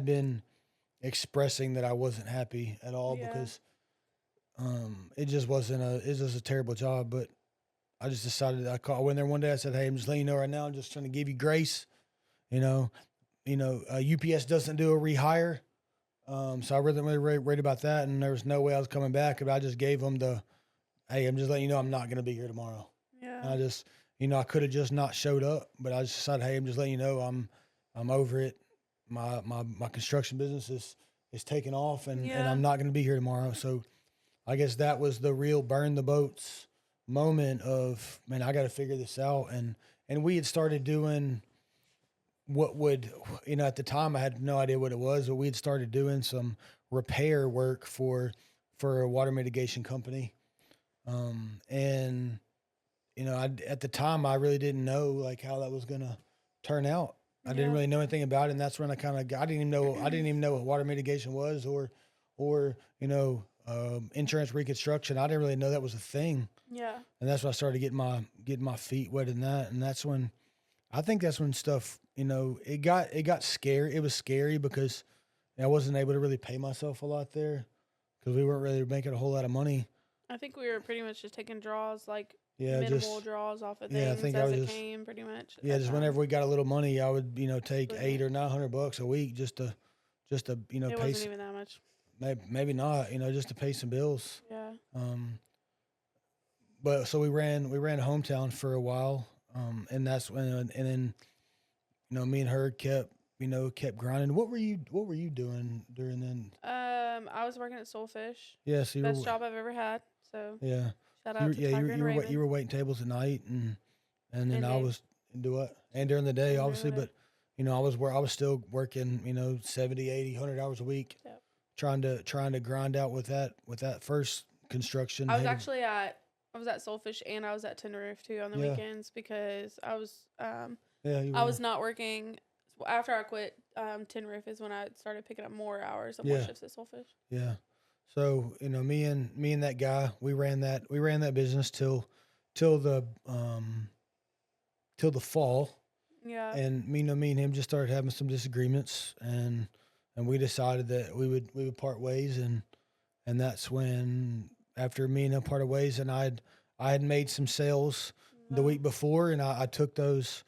been expressing that I wasn't happy at all because it just was a terrible job. But I just decided I went there one day. I said, "Hey, I'm just letting you know right now. I'm just trying to give you grace. You know, UPS doesn't do a rehire, so I wasn't really worried about that. And there was no way I was coming back. But I just gave them hey, I'm just letting you know I'm not going to be here tomorrow. Yeah. And I just, I could have just not showed up, but I just decided, hey, I'm just letting you know I'm over it. My construction business is taking off, and I'm not going to be here tomorrow. So I guess that was the real burn the boats moment of, man, I got to figure this out. And we had started doing what would, at the time I had no idea what it was, but we had started doing some repair work for a water mitigation company. And at the time I really didn't know like how that was going to turn out. I didn't really know anything about it. And that's when I didn't even know what water mitigation was or insurance reconstruction. I didn't really know that was a thing. Yeah. And that's when I started getting my feet wet in that. And that's when stuff, it got scary. It was scary because I wasn't able to really pay myself a lot there because we weren't really making a whole lot of money. I think we were pretty much just taking draws, like minimal draws off of things as it came, pretty much. Yeah, just whenever we got a little money, I would, take $800 or $900 a week just to it pay. It wasn't even that much. Maybe not, just to pay some bills. Yeah. But so we ran Hometown for a while, and that's when, and then, me and her kept grinding. What were you doing during then? I was working at Soulfish. Yeah, so best job I've ever had. So yeah, shout out to Tiger and Raven. You were waiting tables at night, and then I was and during the day, obviously, but I was still working 70, 80, 100 hours a week, trying to grind out with that first construction. I was at Soulfish and I was at Tin Roof too on the weekends because I was I was not working. After I quit Tin Roof is when I started picking up more hours and more shifts at Soulfish. Yeah. So, me and that guy, we ran that business till the fall. Yeah. And me and him just started having some disagreements, and we decided that we would part ways, and that's when, after me and him parted ways, and I had made some sales the week before, and I took those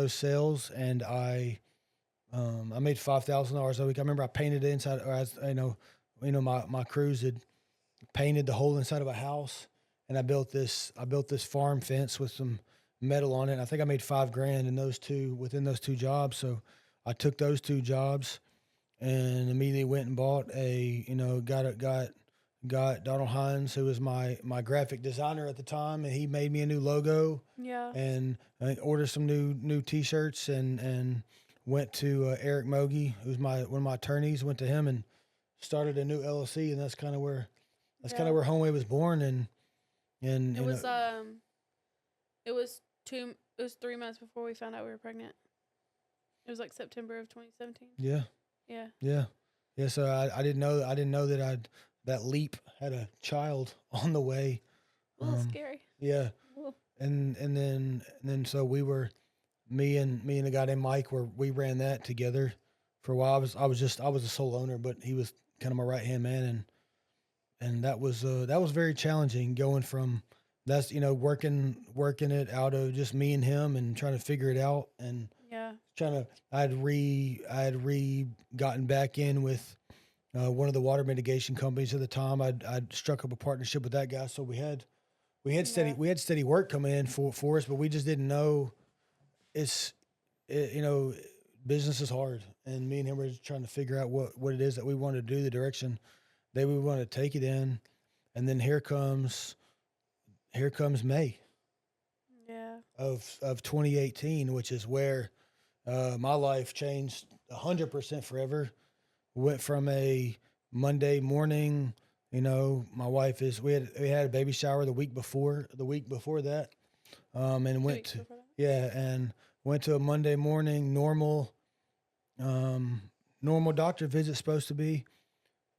sales, and I made $5,000 a week. I remember I painted the inside, or my crews had painted the whole inside of a house, and I built this farm fence with some metal on it. And I think I made $5,000 within those two jobs. So I took those two jobs and immediately went and bought got Donald Hines, who was my graphic designer at the time, and he made me a new logo. Yeah. And I ordered some new T-shirts and went to Eric Mogi, who's one of my attorneys. Went to him and started a new LLC, and that's kind of where where Homeway was born. And it was it was 3 months before we found out we were pregnant. It was like September of 2017. Yeah. Yeah. So I didn't know that that leap had a child on the way. A little scary. Yeah. Ooh. And then so we were, me and a guy named Mike, we ran that together for a while. I was a sole owner, but he was kind of my right hand man, and that was very challenging, going from working it out of just me and him and trying to figure it out, and I had gotten back in with one of the water mitigation companies at the time. I'd struck up a partnership with that guy, so we had steady work coming in for us, but we just didn't know business is hard, and me and him were just trying to figure out what it is that we wanted to do, the direction that we wanted to take it in. And then here comes May of 2018, which is where my life changed 100% forever. Went from a Monday morning, my wife we had a baby shower the week before that, and went to a Monday morning normal doctor visit, supposed to be,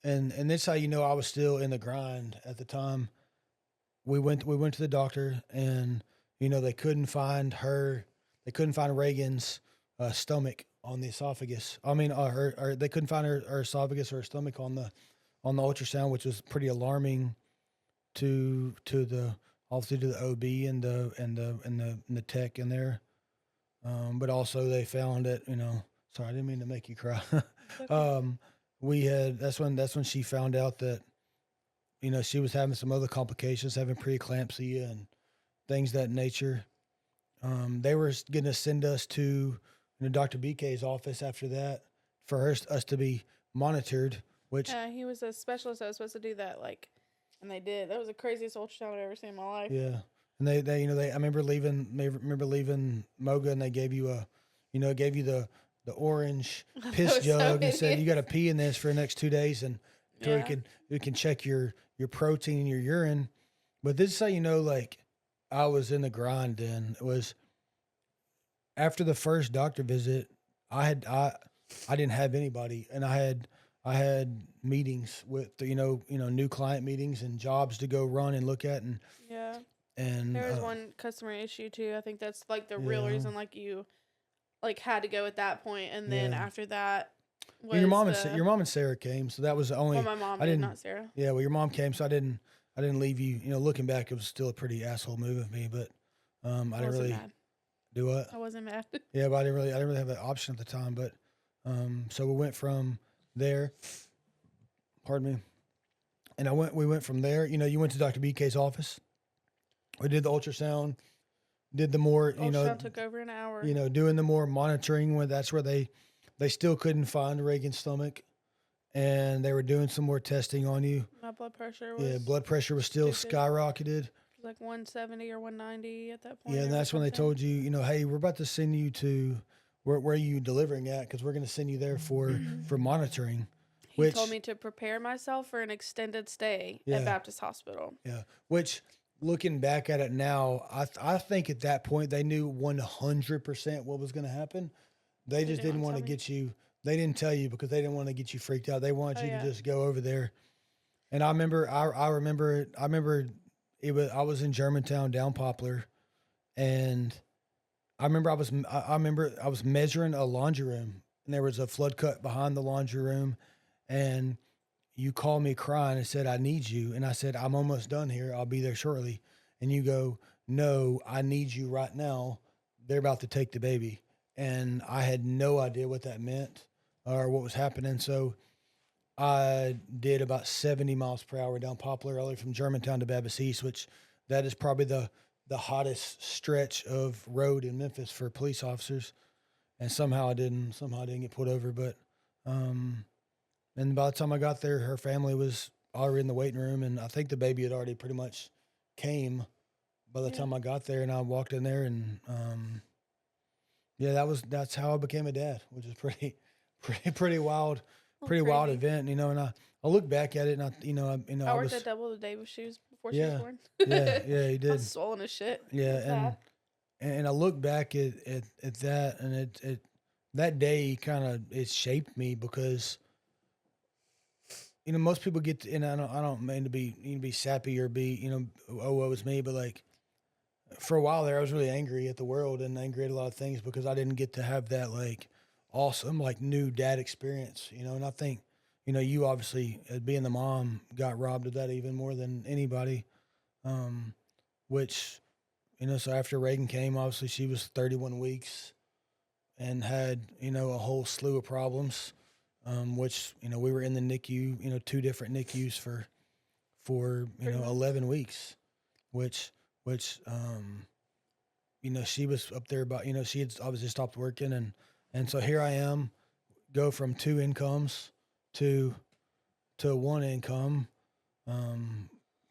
and that's how I was still in the grind at the time. We went to the doctor, and they couldn't find Reagan's stomach on the esophagus. I mean, they couldn't find her esophagus or her stomach on the ultrasound, which was pretty alarming to the obviously to the OB and the tech in there. But also they found that, sorry, I didn't mean to make you cry. Okay. That's when she found out that, she was having some other complications, having preeclampsia and things of that nature. They were going to send us to Dr. BK's office after that for us to be monitored, which he was a specialist that was supposed to do that, and they did. That was the craziest ultrasound I've ever seen in my life. yeah. And I remember leaving Moga, and they gave you the orange piss jug and said, you got to pee in this for the next 2 days, and we can check your protein in your urine. But this is how I was in the grind. Then it was after the first doctor visit. I didn't have anybody, and I had meetings with new client meetings and jobs to go run and look at, and and there was one customer issue too. I think that's the real reason you had to go at that point, and then after that. Your mom and Sarah came, so that was the only. Well, my mom did, not Sarah. Yeah, well, your mom came, so I didn't leave you. Looking back, it was still a pretty asshole move of me, but I didn't really mad. Do what. I wasn't mad. Yeah, but I didn't really have that option at the time. But so we went from there. Pardon me. And we went from there. You went to Dr. BK's office. We did the ultrasound. Did the more. Ultrasound took over an hour. Doing the more monitoring. That's where they still couldn't find Reagan's stomach, and they were doing some more testing on you. My blood pressure was... blood pressure was still skyrocketed. It was like 170 or 190 at that point. Yeah, and that's when they told you, hey, we're about to send you to where are you delivering at, because we're going to send you there for monitoring. He told me to prepare myself for an extended stay at Baptist Hospital. Yeah, which looking back at it now, I think at that point they knew 100% what was going to happen. They just didn't want to get you. They didn't tell you because they didn't want to get you freaked out. They wanted you to just go over there. And I remember, I remember I was in Germantown, down Poplar, and I remember I was measuring a laundry room, and there was a flood cut behind the laundry room, and you called me crying and said, I need you. And I said, I'm almost done here. I'll be there shortly. And you go, no, I need you right now. They're about to take the baby. And I had no idea what that meant or what was happening. So I did about 70 miles per hour down Poplar, early from Germantown to Baptist East, which that is probably the hottest stretch of road in Memphis for police officers. And somehow I didn't get pulled over. But and by the time I got there, her family was already in the waiting room, and I think the baby had already pretty much came by the time I got there. And I walked in there, and that's how I became a dad, which is pretty wild, wild event, And I look back at it, and I worked at Double the day with shoes before she was born. yeah, he did. I was swollen as shit. Yeah, and I look back at that, and it that day it shaped me because most people get to, and I don't mean to be sappy or be woe is me, but for a while there, I was really angry at the world and angry at a lot of things because I didn't get to have that awesome new dad experience, And I think, you obviously being the mom got robbed of that even more than anybody. Which, so after Reagan came, obviously she was 31 weeks and had, a whole slew of problems. Which, we were in the NICU, 2 different NICUs for 11 weeks, which she was up there about, she had obviously stopped working. And so here I am, go from 2 incomes to 1 income,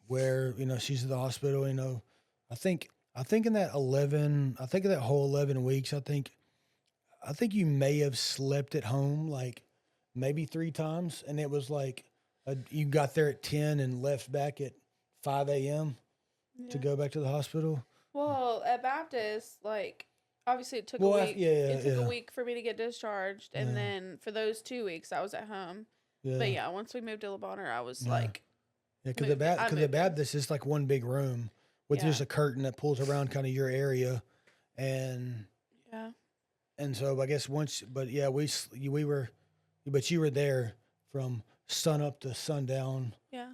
where, she's at the hospital, I think in that whole 11 weeks, I think you may have slept at home, maybe 3 times. And it was you got there at 10 and left back at 5 a.m. to go back to the hospital. Well, at Baptist, obviously it took a week. It took a week for me to get discharged. And then for those 2 weeks, I was at home. Yeah. But once we moved to Le Bonheur, I was because the Baptist is one big room with just a curtain that pulls around kind of your area. And so I guess but you were there from sun up to sundown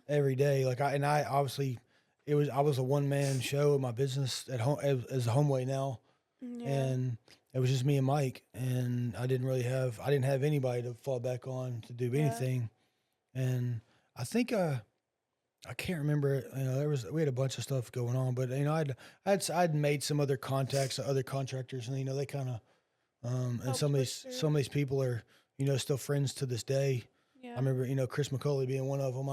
every day. I obviously I was a one man show at my business at home as a Homeway now, and it was just me and Mike, and I didn't have anybody to fall back on to do anything, and I think I can't remember. You know, we had a bunch of stuff going on, but you know, I'd made some other contacts, other contractors, and you know, they kind of, and some of these people are, you know, still friends to this day. Yeah. I remember, you know, Chris McCulley being one of them.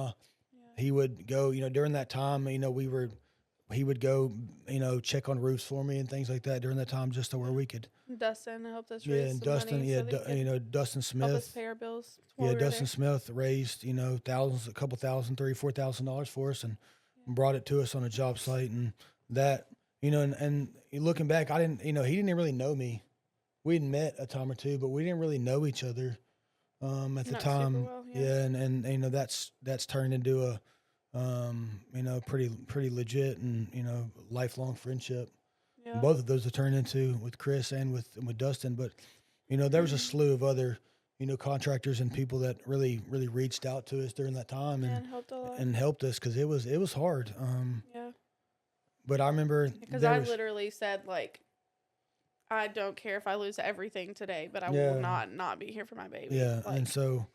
He would go, you know, during that time, you know, he would go, you know, check on roofs for me and things like that during that time, just to where we could. Dustin helped us raise some Dustin, money you know, Dustin Smith. Help us pay our bills. Dustin Smith raised, you know, a couple thousand, $3,000-$4,000 for us, and brought it to us on a job site, and that, you know, and looking back, I didn't, you know, he didn't really know me. We had met a time or two, but we didn't really know each other at the time. Well, and you know, that's turned into a you know, pretty legit and, you know, lifelong friendship. Yeah. Both of those have turned into with Chris and with Dustin. But, you know, there was a slew of other, you know, contractors and people that really reached out to us during that time and helped us, because it was hard. But I remember because I literally said, like, I don't care if I lose everything today, but I will not be here for my baby. Yeah, like, and so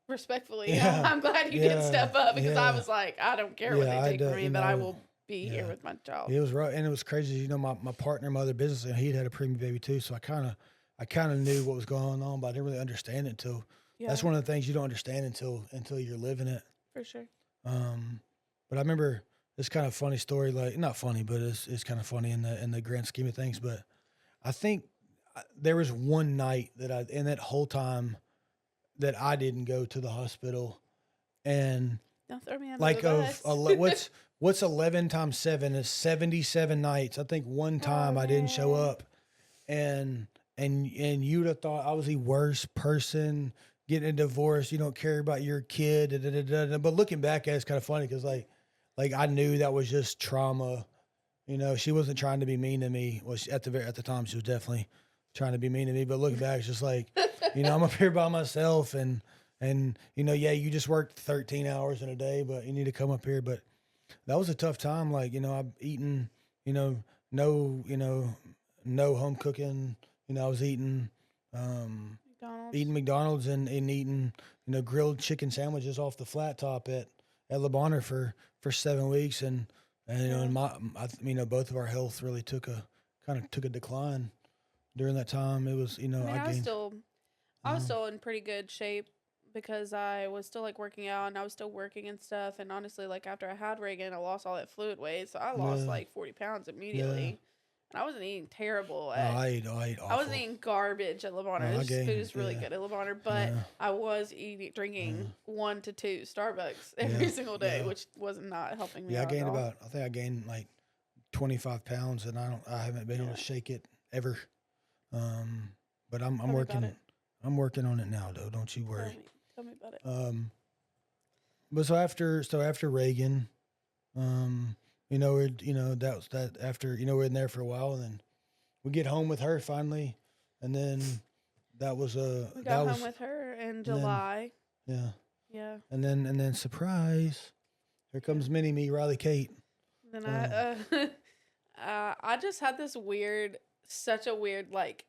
respectfully, I'm glad you did step up, because I was like, I don't care what they take from me, but I will be here with my child. It was right, and it was crazy. You know, my partner, my other business, and he'd had a preemie baby too, so I kind of knew what was going on, but I didn't really understand it until. That's one of the things you don't understand until you're living it. For sure. But I remember this kind of funny story, like not funny, but it's kind of funny in the grand scheme of things. But I think there was one night that in that whole time that I didn't go to the hospital, and don't throw me under like the bus. what's 11 times 7 is 77 nights. I think one time I didn't show up, and you'd have thought I was the worst person getting a divorce. You don't care about your kid. But looking back at it's kind of funny, because like I knew that was just trauma. You know, she wasn't trying to be mean to me. Well, at the time she was definitely trying to be mean to me. But looking back, it's just like, you know, I'm up here by myself, and you know, you just worked 13 hours in a day, but you need to come up here. But that was a tough time. Like, you know, I'm eating, you know, no home cooking. You know, I was eating McDonald's and eating, you know, grilled chicken sandwiches off the flat top at Le Bonheur for 7 weeks, and you know, you know, both of our health really took a decline during that time. It was, you know, I was still in pretty good shape, because I was still like working out, and I was still working and stuff. And honestly, like after I had Reagan, I lost all that fluid weight, so I lost like 40 pounds immediately. Yeah. And I wasn't eating terrible. I ate awful. I wasn't eating garbage at Le Bonheur. Food is really good at Le Bonheur, but I was drinking 1 to 2 Starbucks every single day, which was not helping me. Yeah, I think I gained like 25 pounds, and I haven't been able to shake it ever. But I'm working on it now, though. Don't you worry. Tell me about it. But so after Reagan, you know, that was that after, you know, we're in there for a while, and then we get home with her finally, and then that was we got home with her in July. Yeah. And then surprise, here comes mini me, Riley Kate. Then I just had this such a weird, like,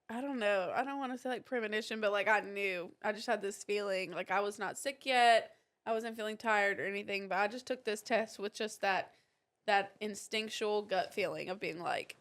I don't know. I don't want to say like premonition, but like I just had this feeling like I was not sick yet. I wasn't feeling tired or anything, but I just took this test with just that instinctual gut feeling of being like,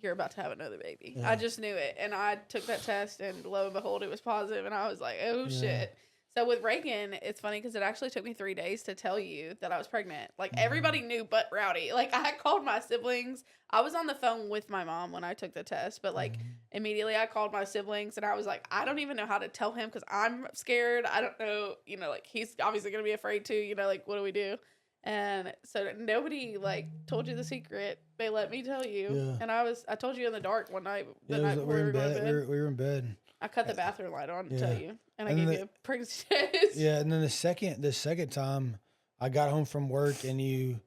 you're about to have another baby. Yeah. I just knew it. And I took that test, and lo and behold, it was positive, and I was like, oh shit. So with Reagan, it's funny because it actually took me 3 days to tell you that I was pregnant. Like everybody knew but Rowdy. Like I called my siblings. I was on the phone with my mom when I took the test, but like immediately I called my siblings, and I was like, I don't even know how to tell him, because I'm scared. I don't know, you know, like he's obviously going to be afraid too, you know, like what do we do? And so nobody like told you the secret. They let me tell you. Yeah. And I told you in the dark one night. The night before we were going to bed. We were in bed. I cut the bathroom light on to tell you, and I gave you a pregnancy test. Yeah, and then the second time I got home from work, and you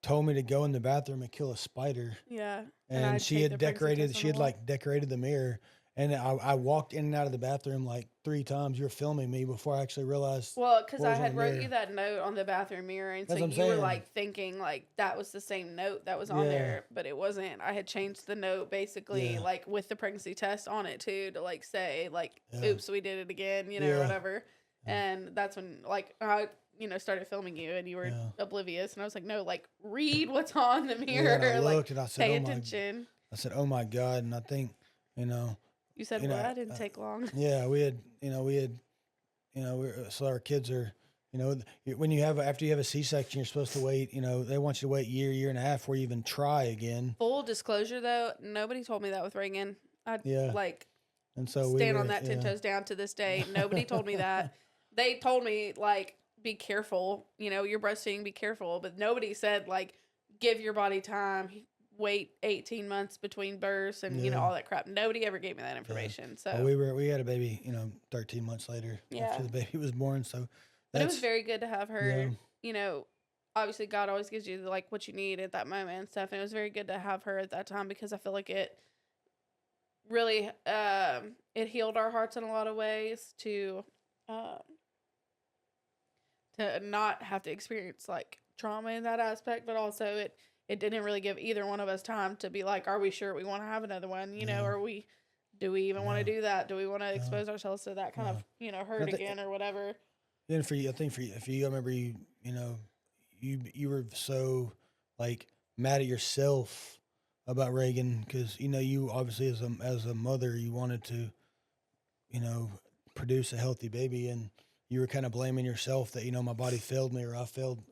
told me to go in the bathroom and kill a spider. Yeah, and she had decorated. She had like decorated the mirror, And I walked in and out of the bathroom like 3 times. You were filming me before I actually realized. Well, because I had wrote you that note on the bathroom mirror, and so you were like thinking like that was the same note that was on there, but it wasn't. I had changed the note basically like with the pregnancy test on it too, to like say like, oops, we did it again, you know, or whatever. And that's when like I, you know, started filming you, and you were oblivious, and I was like, no, like read what's on the mirror, and I like looked, and I said, pay attention. I said, oh my God, and I think, you know. You said, well, that didn't take long. Yeah, we had, so our kids are, you know, when you have, after you have a C-section, you're supposed to wait, you know, they want you to wait year and a half before you even try again. Full disclosure, though, nobody told me that with Reagan. And so stand on that 10 toes down to this day. Nobody told me that. They told me, like, be careful, you know, you're breastfeeding, be careful. But nobody said, like, give your body time, wait 18 months between births and, you know, all that crap. Nobody ever gave me that information. So we had a baby, you know, 13 months later after the baby was born. So but it was very good to have her, you know, obviously God always gives you like what you need at that moment and stuff. And it was very good to have her at that time because I feel like it really, it healed our hearts in a lot of ways to not have to experience like trauma in that aspect, but also it didn't really give either one of us time to be like, are we sure we want to have another one? You know, do we even want to do that? Do we want to expose ourselves to that kind of, you know, hurt again or whatever? Yeah, and I think for you, I remember you know, you were so like mad at yourself about Reagan because, you know, you obviously as a mother, you wanted to, you know, produce a healthy baby, and you were kind of blaming yourself that, you know, my body failed me, or I failed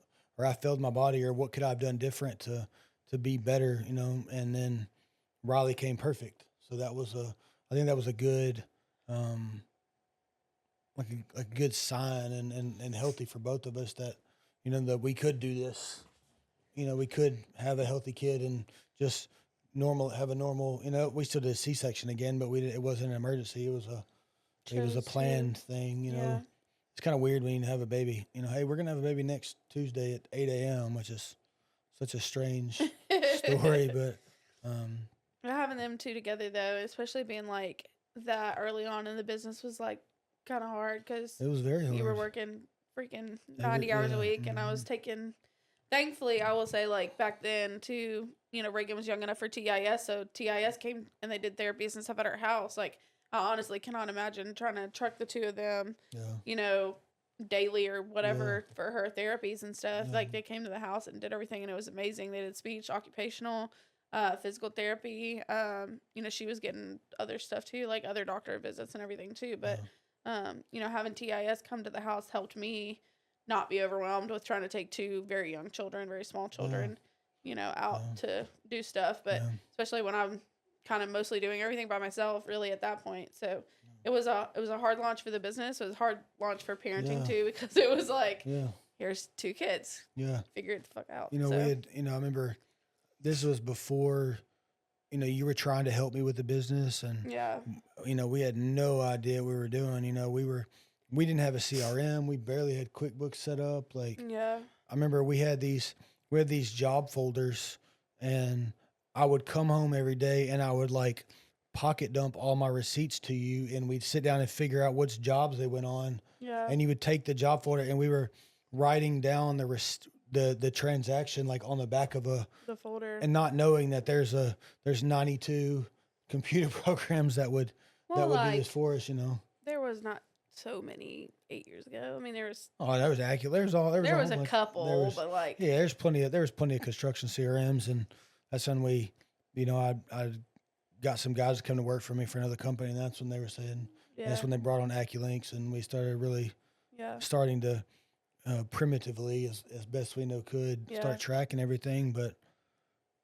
my body, or what could I have done different to be better, you know? And then Riley came perfect. So that was I think that was a good, like a good sign and healthy for both of us that, you know, that we could do this, you know, we could have a healthy kid and just have a normal, you know, we still did a C-section again, but it wasn't an emergency. It was a planned thing, you know. It's kind of weird when you have a baby, you know, hey, we're going to have a baby next Tuesday at 8 a.m., which is such a strange story, but. Having them two together, though, especially being like that early on in the business was like kind of hard because. It was very hard. You were working freaking 90 hours a week, and I was taking, thankfully, I will say, like back then, too, you know, Reagan was young enough for TIS, so TIS came and they did therapies and stuff at our house. Like, I honestly cannot imagine trying to truck the two of them, you know, daily or whatever for her therapies and stuff. Like, they came to the house and did everything, and it was amazing. They did speech, occupational, physical therapy. You know, she was getting other stuff too, like other doctor visits and everything too. But, you know, having TIS come to the house helped me not be overwhelmed with trying to take two very young children, very small children, you know, out to do stuff. But especially when I'm kind of mostly doing everything by myself really at that point. So it was a hard launch for the business. It was a hard launch for parenting too, because it was like, here's two kids. Figure it the fuck out. You know, we had, you know, I remember this was before, you know, you were trying to help me with the business, and you know, we had no idea what we were doing. You know, we didn't have a CRM. We barely had QuickBooks set up. Like, I remember we had these job folders, and I would come home every day and I would like pocket dump all my receipts to you, and we'd sit down and figure out which jobs they went on. And you would take the job folder, and we were writing down the transaction like on the back of the folder, and not knowing that there's 92 computer programs that would do this for us, you know. There was not so many 8 years ago. I mean, there was accurate. There was a couple, but like there was plenty of construction CRMs, and that's when we, you know, I got some guys to come to work for me for another company, and that's when they were saying, that's when they brought on AccuLinks, and we started really starting to primitively, as best we know could, start tracking everything. But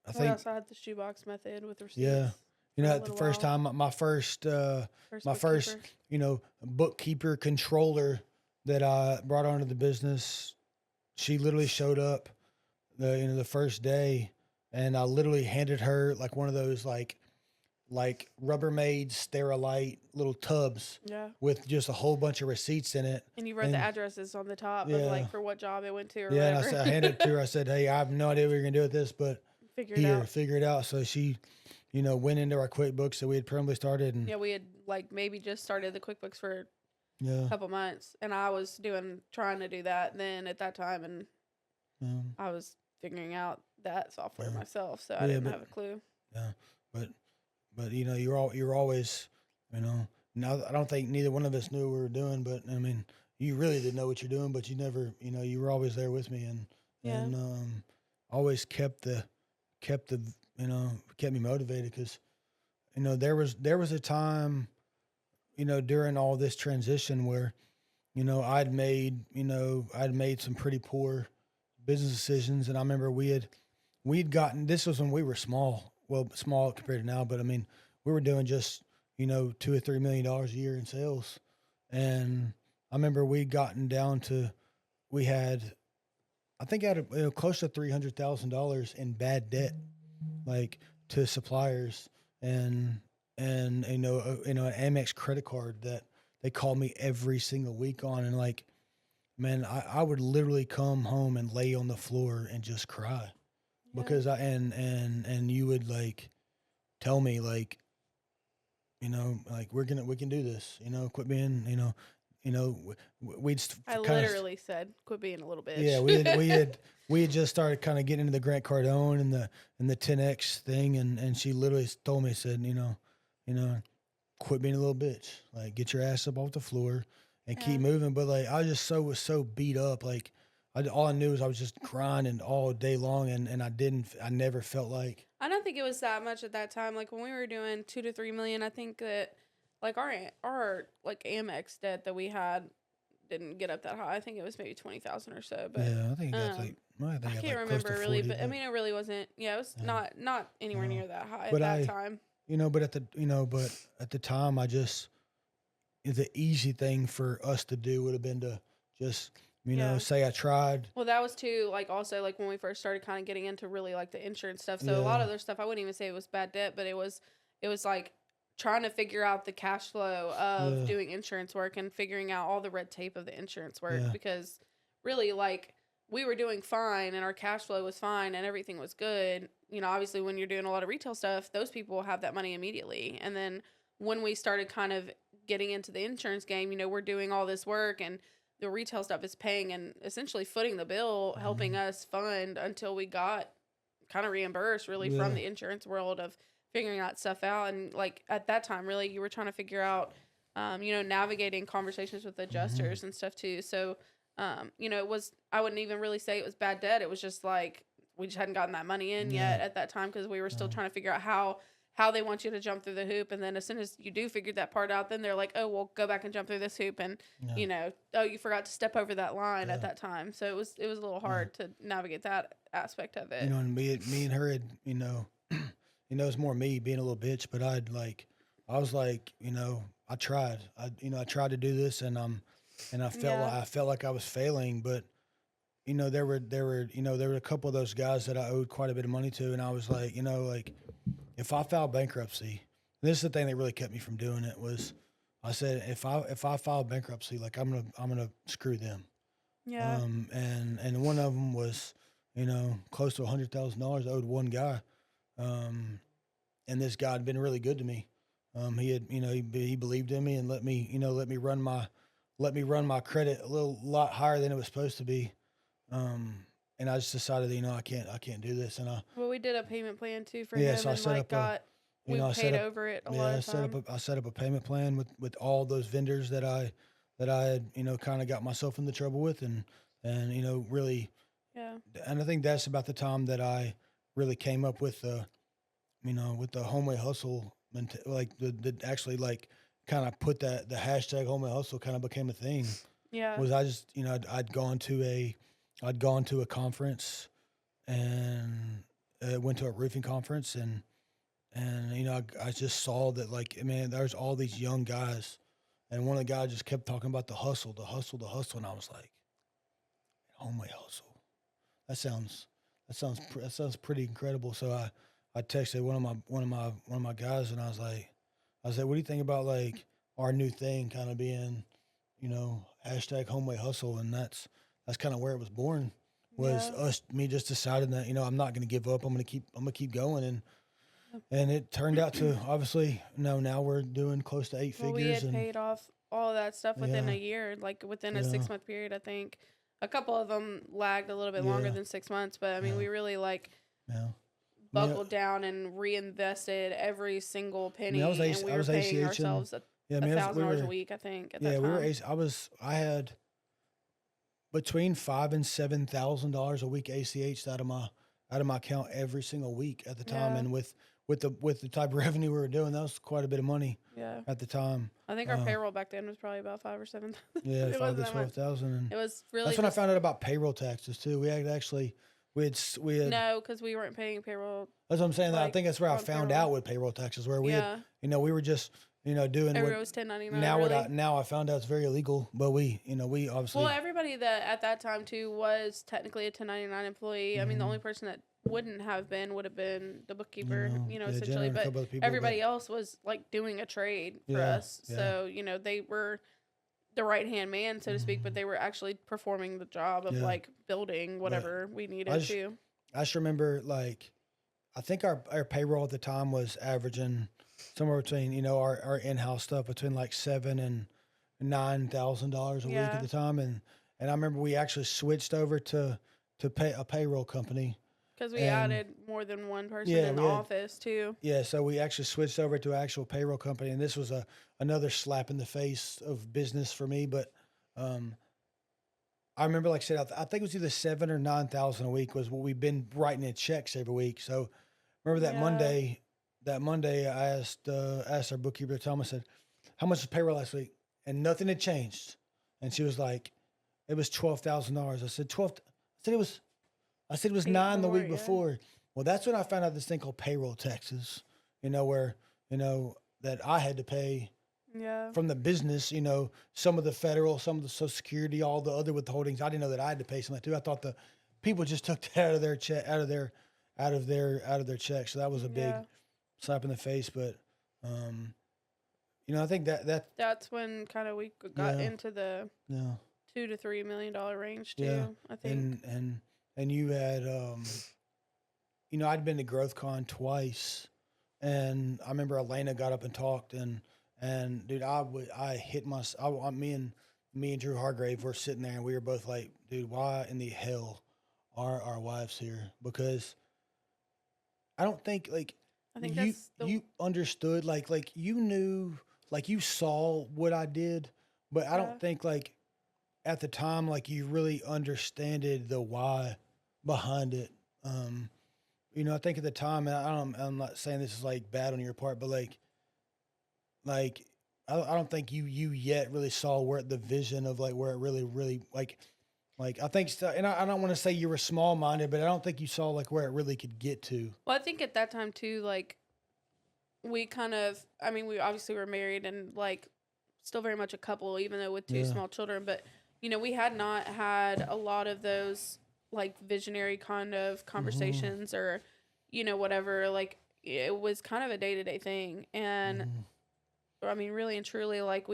I think we also had the shoebox method with receipts. You know, at the first time, my first, you know, bookkeeper controller that I brought onto the business, she literally showed up the first day, and I literally handed her like one of those like Rubbermaid Sterilite little tubs with just a whole bunch of receipts in it. And you wrote the addresses on the top of like for what job it went to or whatever. And I handed it to her. I said, hey, I have no idea what you're going to do with this, but figure it out. So she, went into our QuickBooks that we had permanently started. And yeah, we had like maybe just started the QuickBooks for a couple months, and I was trying to do that then at that time, and I was figuring out that software myself, so I didn't have a clue. Yeah, but you're always, now I don't think neither one of us knew what we were doing, but I mean, you really didn't know what you're doing, but you never, you were always there with me, and always kept me motivated, because there was a time during all this transition where I'd made some pretty poor business decisions, and I remember we'd gotten, this was when we were small compared to now, but I mean, we were doing just $2 or $3 million a year in sales, and I remember we'd gotten down to, we had, I think, close to $300,000 in bad debt, like to suppliers, and an Amex credit card that they called me every single week on, and like, man, I would literally come home and lay on the floor and just cry, because and you would like tell me like, like we can do this, quit being, I literally said, quit being a little bitch. Yeah, we had just started kind of getting into the Grant Cardone and the 10X thing, and she literally told me, said, quit being a little bitch, like get your ass up off the floor and keep moving. But like, I just was so beat up, like all I knew was I was just grinding all day long, and I never felt like. I don't think it was that much at that time. Like when we were doing 2 to 3 million, I think that like our like Amex debt that we had didn't get up that high. I think it was maybe 20,000 or so. But yeah, I think that's I can't remember really, but I mean, it really wasn't. Yeah, it was not anywhere near that high at that time. But at the time, the easy thing for us to do would have been to just, say I tried. Well, that was too, like, also, like, when we first started kind of getting into really, like, the insurance stuff. So a lot of their stuff, I wouldn't even say it was bad debt, but it was like, trying to figure out the cash flow of doing insurance work and figuring out all the red tape of the insurance work, because really, like, we were doing fine and our cash flow was fine and everything was good. Obviously when you're doing a lot of retail stuff, those people have that money immediately. And then when we started kind of getting into the insurance game, we're doing all this work and the retail stuff is paying and essentially footing the bill, helping us fund until we got kind of reimbursed really from the insurance world of figuring that stuff out. And like at that time, really, you were trying to figure out, navigating conversations with adjusters and stuff too. So, it was, I wouldn't even really say it was bad debt. It was just like, we just hadn't gotten that money in yet at that time, because we were still trying to figure out how they want you to jump through the hoop. And then as soon as you do figure that part out, then they're like, oh, well, go back and jump through this hoop. And, oh, you forgot to step over that line at that time. So it was a little hard to navigate that aspect of it. And me and her had, it's more me being a little bitch, but I was like, I tried, I tried to do this, and I felt like I was failing, but there were a couple of those guys that I owed quite a bit of money to, and I was like, like, if I filed bankruptcy, this is the thing that really kept me from doing it, was I said, if I file bankruptcy, like I'm gonna screw them. Yeah. And one of them was, close to $100,000 I owed one guy, and this guy had been really good to me. He had, he believed in me and let me run my credit a lot higher than it was supposed to be. And I just decided, I can't do this. And we did a payment plan too for him. So I set up we paid over it a lot of time. I set up a payment plan with all those vendors that I had, kind of got myself into trouble with, and really. Yeah. And I think that's about the time that I really came up with the Homeway Hustle, like the actually like kind of put the hashtag Homeway Hustle kind of became a thing. Yeah. Was I just, I'd gone to a conference, and went to a roofing conference, and I just saw that, like, man, there's all these young guys, and one of the guys just kept talking about the hustle, and I was like, Homeway Hustle. That sounds pretty incredible. So I texted one of my guys, and I was like, what do you think about like our new thing kind of being, hashtag Homeway Hustle? And that's kind of where it was born. was me just deciding that, I'm not going to give up. I'm going to keep going. And it turned out to, obviously, now we're doing close to 8 figures. We had paid off all of that stuff within a year, like within a 6-month period. I think a couple of them lagged a little bit longer than 6 months, but I mean, we really buckled down and reinvested every single penny. And we were paying ourselves $1,000 a week, I think. At that time. I had between $5,000 and $7,000 a week ACH out of my account every single week at the time, and with the type of revenue we were doing, that was quite a bit of money. At the time. I think our payroll back then was probably about $5,000 or $7,000. Yeah, $5,000 to $12,000. It was really. That's when I found out about payroll taxes too. We had no, because we weren't paying payroll. That's what I'm saying. I think that's where I found out with payroll taxes, where we had, we were just doing. Everyone was 1099. Now I found out it's very illegal, but we obviously. Well, everybody that at that time too was technically a 1099 employee. Mm-hmm. I mean, the only person that wouldn't have been would have been the bookkeeper, essentially. But everybody else was like doing a trade for us. So, they were the right-hand man, so to speak, but they were actually performing the job of like building whatever we needed to. I just remember, like, I think our payroll at the time was averaging somewhere between, our in-house stuff between like $7,000 and $9,000 a week at the time. And I remember we actually switched over to pay a payroll company. Because we added more than one person in the office, too. Yeah, so we actually switched over to an actual payroll company, and this was another slap in the face of business for me. But I remember, like I said, I think it was either $7,000 or $9,000 a week was what we've been writing in checks every week. So remember that Monday. That Monday, I asked our bookkeeper, Tom, I said, "How much was payroll last week?" And nothing had changed. And she was like, "It was $12,000." I said, "12." I said it was 9 the week before. Well, that's when I found out this thing called payroll taxes, where, that I had to pay from the business, some of the federal, some of the Social Security, all the other withholdings. I didn't know that I had to pay some of that too. I thought the people just took that out of their check, out of their check. So that was a big slap in the face. But, I think that's when kind of we got into the $2 to $3 million range too, I think. And you had, I'd been to GrowthCon twice, and I remember Elena got up and talked, and dude, I hit me and Drew Hargrave were sitting there, and we were both like, dude, why in the hell are our wives here? Because I don't think you understood, like you knew, like you saw what I did, but I don't think like at the time, like you really understood the why behind it. I think at the time, and I'm not saying this is like bad on your part, but like I don't think you yet really saw where the vision of like where it really like I think, and I don't want to say you were small-minded, but I don't think you saw like where it really could get to. Well, I think at that time too, like we kind of, we obviously were married and like still very much a couple, even though with 2 small children, but we had not had a lot of those like visionary kind of conversations or, whatever, like it was kind of a day-to-day thing. And really and truly, like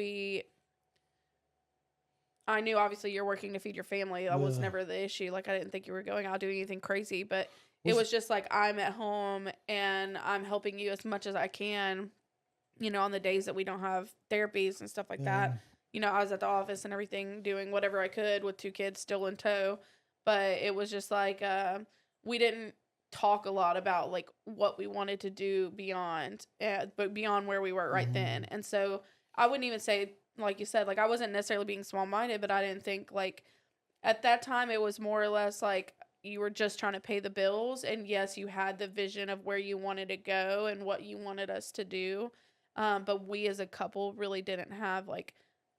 I knew obviously you're working to feed your family. That was never the issue. Like I didn't think you were going out doing anything crazy, but it was just like, I'm at home and I'm helping you as much as I can, on the days that we don't have therapies and stuff like that. I was at the office and everything, doing whatever I could with 2 kids still in tow. But it was just like, we didn't talk a lot about like what we wanted to do beyond, but beyond where we were right then. And so I wouldn't even say, like you said, like I wasn't necessarily being small-minded, but I didn't think like at that time it was more or less like you were just trying to pay the bills. And yes, you had the vision of where you wanted to go and what you wanted us to do. But we as a couple really didn't have like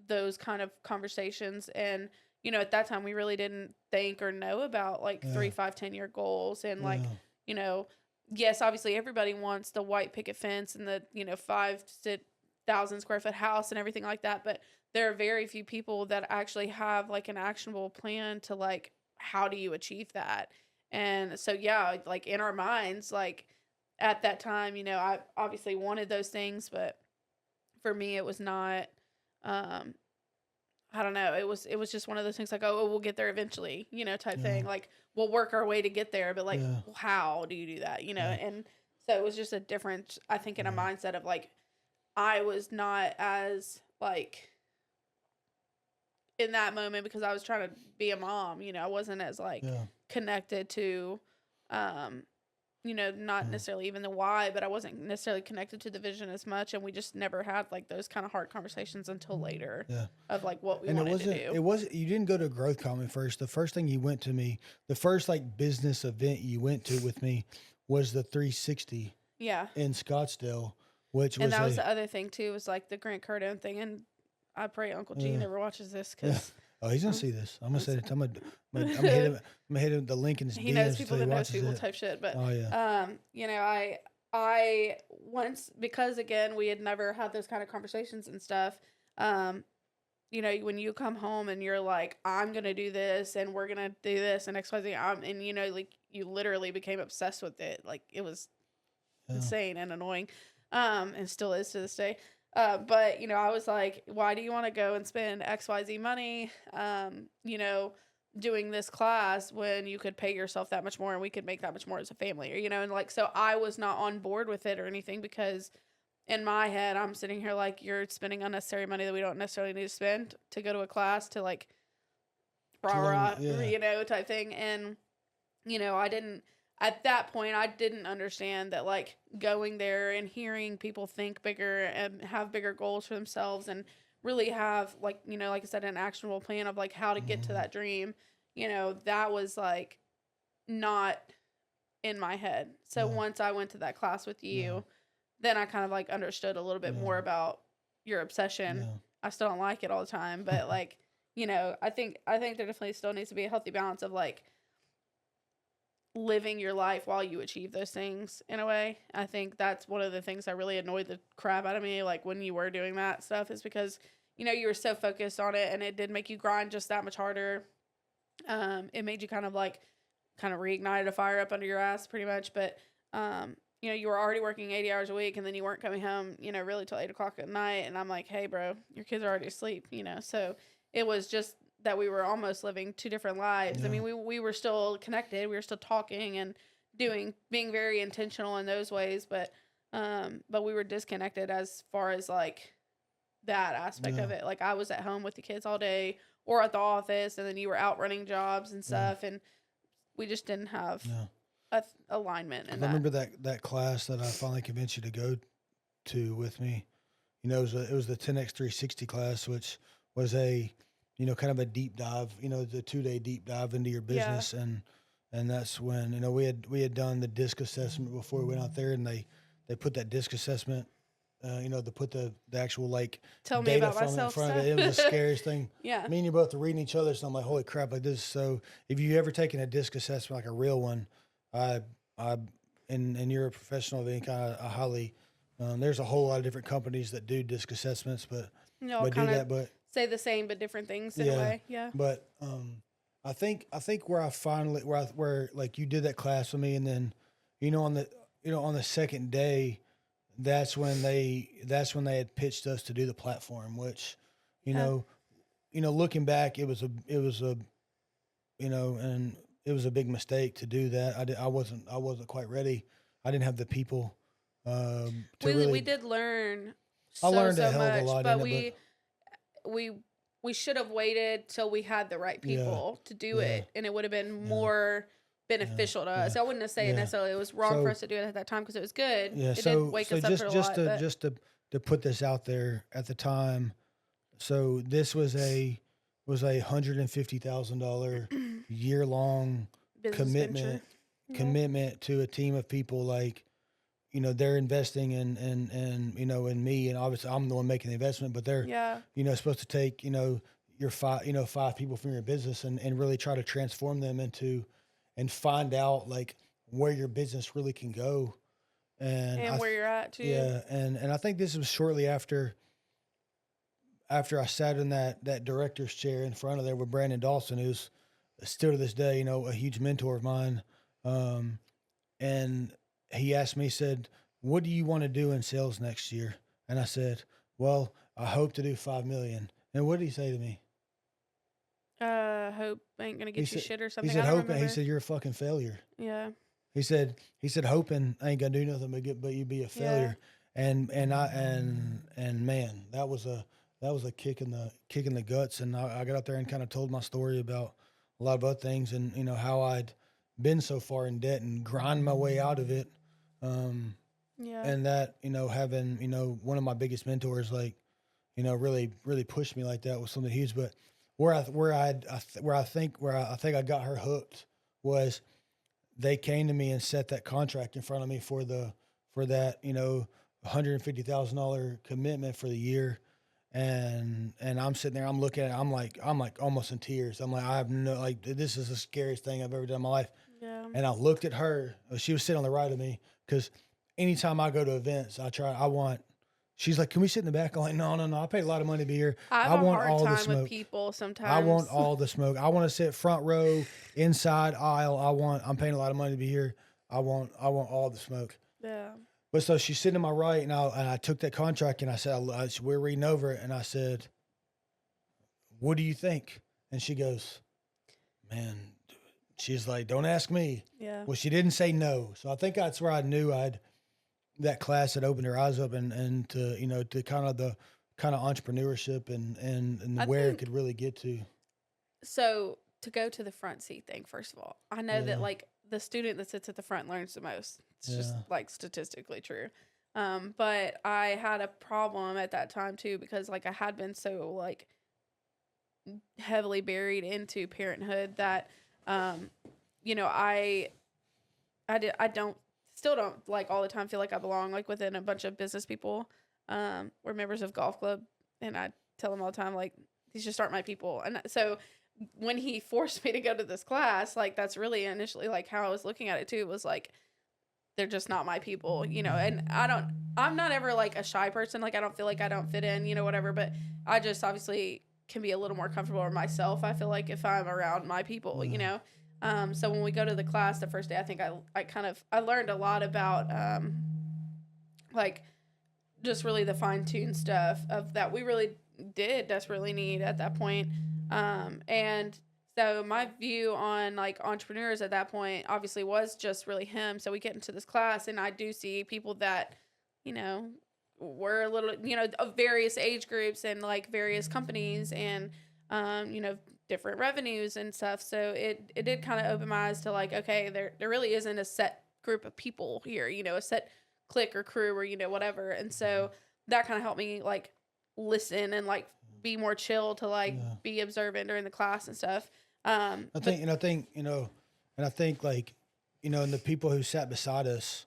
those kind of conversations. And at that time we really didn't think or know about like 3, 5, 10-year goals. And like, yes, obviously everybody wants the white picket fence and the, 5,000 square foot house and everything like that. But there are very few people that actually have like an actionable plan to like, how do you achieve that? And so, like in our minds, like at that time, I obviously wanted those things, but for me, it was not, I don't know. It was just one of those things like, oh, we'll get there eventually, type thing. Like we'll work our way to get there, but like, how do you do that? And so it was just a different, I think, in a mindset of like, I was not as like in that moment because I was trying to be a mom, I wasn't as like connected to, not necessarily even the why, but I wasn't necessarily connected to the vision as much. And we just never had like those kind of hard conversations until later of like what we wanted to do. It wasn't, you didn't go to Growth Common first. The first thing you went to me, the first like business event you went to with me was the 360 in Scottsdale, which and that was the other thing too, was like the Grant Cardone thing. And I pray Uncle G never watches this because oh, he's gonna see this. I'm gonna say it. I'm gonna hit him the link in his DMs. He knows people that knows people type shit. But I once, because again we had never had those kind of conversations and stuff. When you come home and you're like, I'm gonna do this and we're gonna do this and XYZ, and like you literally became obsessed with it. Like it was insane and annoying, and still is to this day. But, I was like, why do you want to go and spend XYZ money, doing this class when you could pay yourself that much more and we could make that much more as a family, or, and like, so I was not on board with it or anything because in my head, I'm sitting here like, you're spending unnecessary money that we don't necessarily need to spend to go to a class to like, type thing. And, at that point, I didn't understand that, like, going there and hearing people think bigger and have bigger goals for themselves and really have, like, like I said, an actionable plan of, like, how to get to that dream, that was, like, not in my head. So once I went to that class with you, then I kind of, like, understood a little bit more about your obsession. I still don't like it all the time, but, like, I think there definitely still needs to be a healthy balance of, like, living your life while you achieve those things in a way. I think that's one of the things that really annoyed the crap out of me, like when you were doing that stuff, is because, you were so focused on it and it did make you grind just that much harder. It made you kind of reignited a fire up under your ass pretty much. But, you were already working 80 hours a week and then you weren't coming home, really till 8 o'clock at night. And I'm like, hey bro, your kids are already asleep, so it was just that we were almost living two different lives. I mean, we were still connected. We were still talking and being very intentional in those ways, but we were disconnected as far as like that aspect of it. Like I was at home with the kids all day or at the office, and then you were out running jobs and stuff. And we just didn't have alignment. I remember that class that I finally convinced you to go to with me. It was the 10X 360 class, which was a kind of a deep dive, the 2-day deep dive into your business. And that's when, we had done the disc assessment before we went out there, and they put that disc assessment, to put the actual like tell me data about from myself in front of it. It was the scariest thing. Yeah. Me and you both are reading each other. So I'm like, holy crap, like this. So if you ever taken a disc assessment, like a real one, and you're a professional of any kind, I highly, there's a whole lot of different companies that do disc assessments, but say the same but different things in a way. Yeah. But I think where like you did that class with me, and then on the second day, that's when they had pitched us to do the platform, which looking back, it was a big mistake to do that. I wasn't quite ready. I didn't have the people. We did learn. I learned a hell much, of a lot, but we should have waited till we had the right people to do it, and it would have been more beneficial to us. I wouldn't say necessarily it was wrong for us to do it at that time because it was good. Yeah, it did wake us up for a lot. Just to put this out there at the time, so this was a $150,000 year-long commitment to a team of people. Like, they're investing in me, and obviously I'm the one making the investment, but they're, supposed to take, your five people from your business and really try to transform them into, and find out like where your business really can go. And where you're at too. Yeah. And I think this was shortly after I sat in that director's chair in front of there with Brandon Dawson, who's still to this day, a huge mentor of mine. And he asked me, he said, what do you want to do in sales next year? And I said, well, I hope to do 5 million. And what did he say to me? Hope ain't gonna get you shit or something. He said, I don't "Hope." He said, "You're a fucking failure." Yeah. He said, "Hoping ain't gonna do nothing but you be a failure." Yeah. And man, that was a kick in the guts. And I got out there and kind of told my story about a lot of other things, and you know how I'd been so far in debt and grind my way out of it. And that, you know, having, you know, one of my biggest mentors, like, you know, really pushed me like that was something huge. But where I think I got her hooked was they came to me and set that contract in front of me for that, you know, $150,000 commitment for the year. And I'm sitting there, I'm looking at it, I'm like almost in tears. I'm like, I have no, like, this is the scariest thing I've ever done in my life. Yeah. And I looked at her, she was sitting on the right of me, because anytime I go to events, she's like, "Can we sit in the back?" I'm like, no, I paid a lot of money to be here. I want all the smoke with people sometimes. I want all the smoke. I want to sit front row, inside aisle. I'm paying a lot of money to be here. I want all the smoke. Yeah. But so she's sitting to my right, and I took that contract, and I said, we're reading over it, and I said, "What do you think?" And she goes, "Man," she's like, "Don't ask me." Yeah. Well, she didn't say no. So I think that's where I knew that class had opened her eyes up and to, you know, to kind of entrepreneurship and where it could really get to. So to go to the front seat thing, first of all, I know that like the student that sits at the front learns the most. It's just like statistically true. But I had a problem at that time too, because like I had been so like heavily buried into parenthood that, you know, I still don't like all the time feel like I belong like within a bunch of business people. We're members of golf club, and I tell them all the time, like, these just aren't my people. And so when he forced me to go to this class, like, that's really initially like how I was looking at it too. It was like, they're just not my people, you know. And I'm not ever like a shy person. Like, I don't feel like I don't fit in, you know, whatever. But I just obviously can be a little more comfortable with myself, I feel like, if I'm around my people, you know. So when we go to the class the first day, I think I learned a lot about like just really the fine-tuned stuff of that we really did desperately need at that point. And so my view on like entrepreneurs at that point obviously was just really him. So we get into this class, and I do see people that, you know, were a little, you know, of various age groups and like various companies and, you know, different revenues and stuff. So it did kind of open my eyes to like, okay, there really isn't a set group of people here, you know, a set clique or crew or, you know, whatever. And so that kind of helped me like listen and like be more chill to like be observant during the class and stuff. I think like, you know, and the people who sat beside us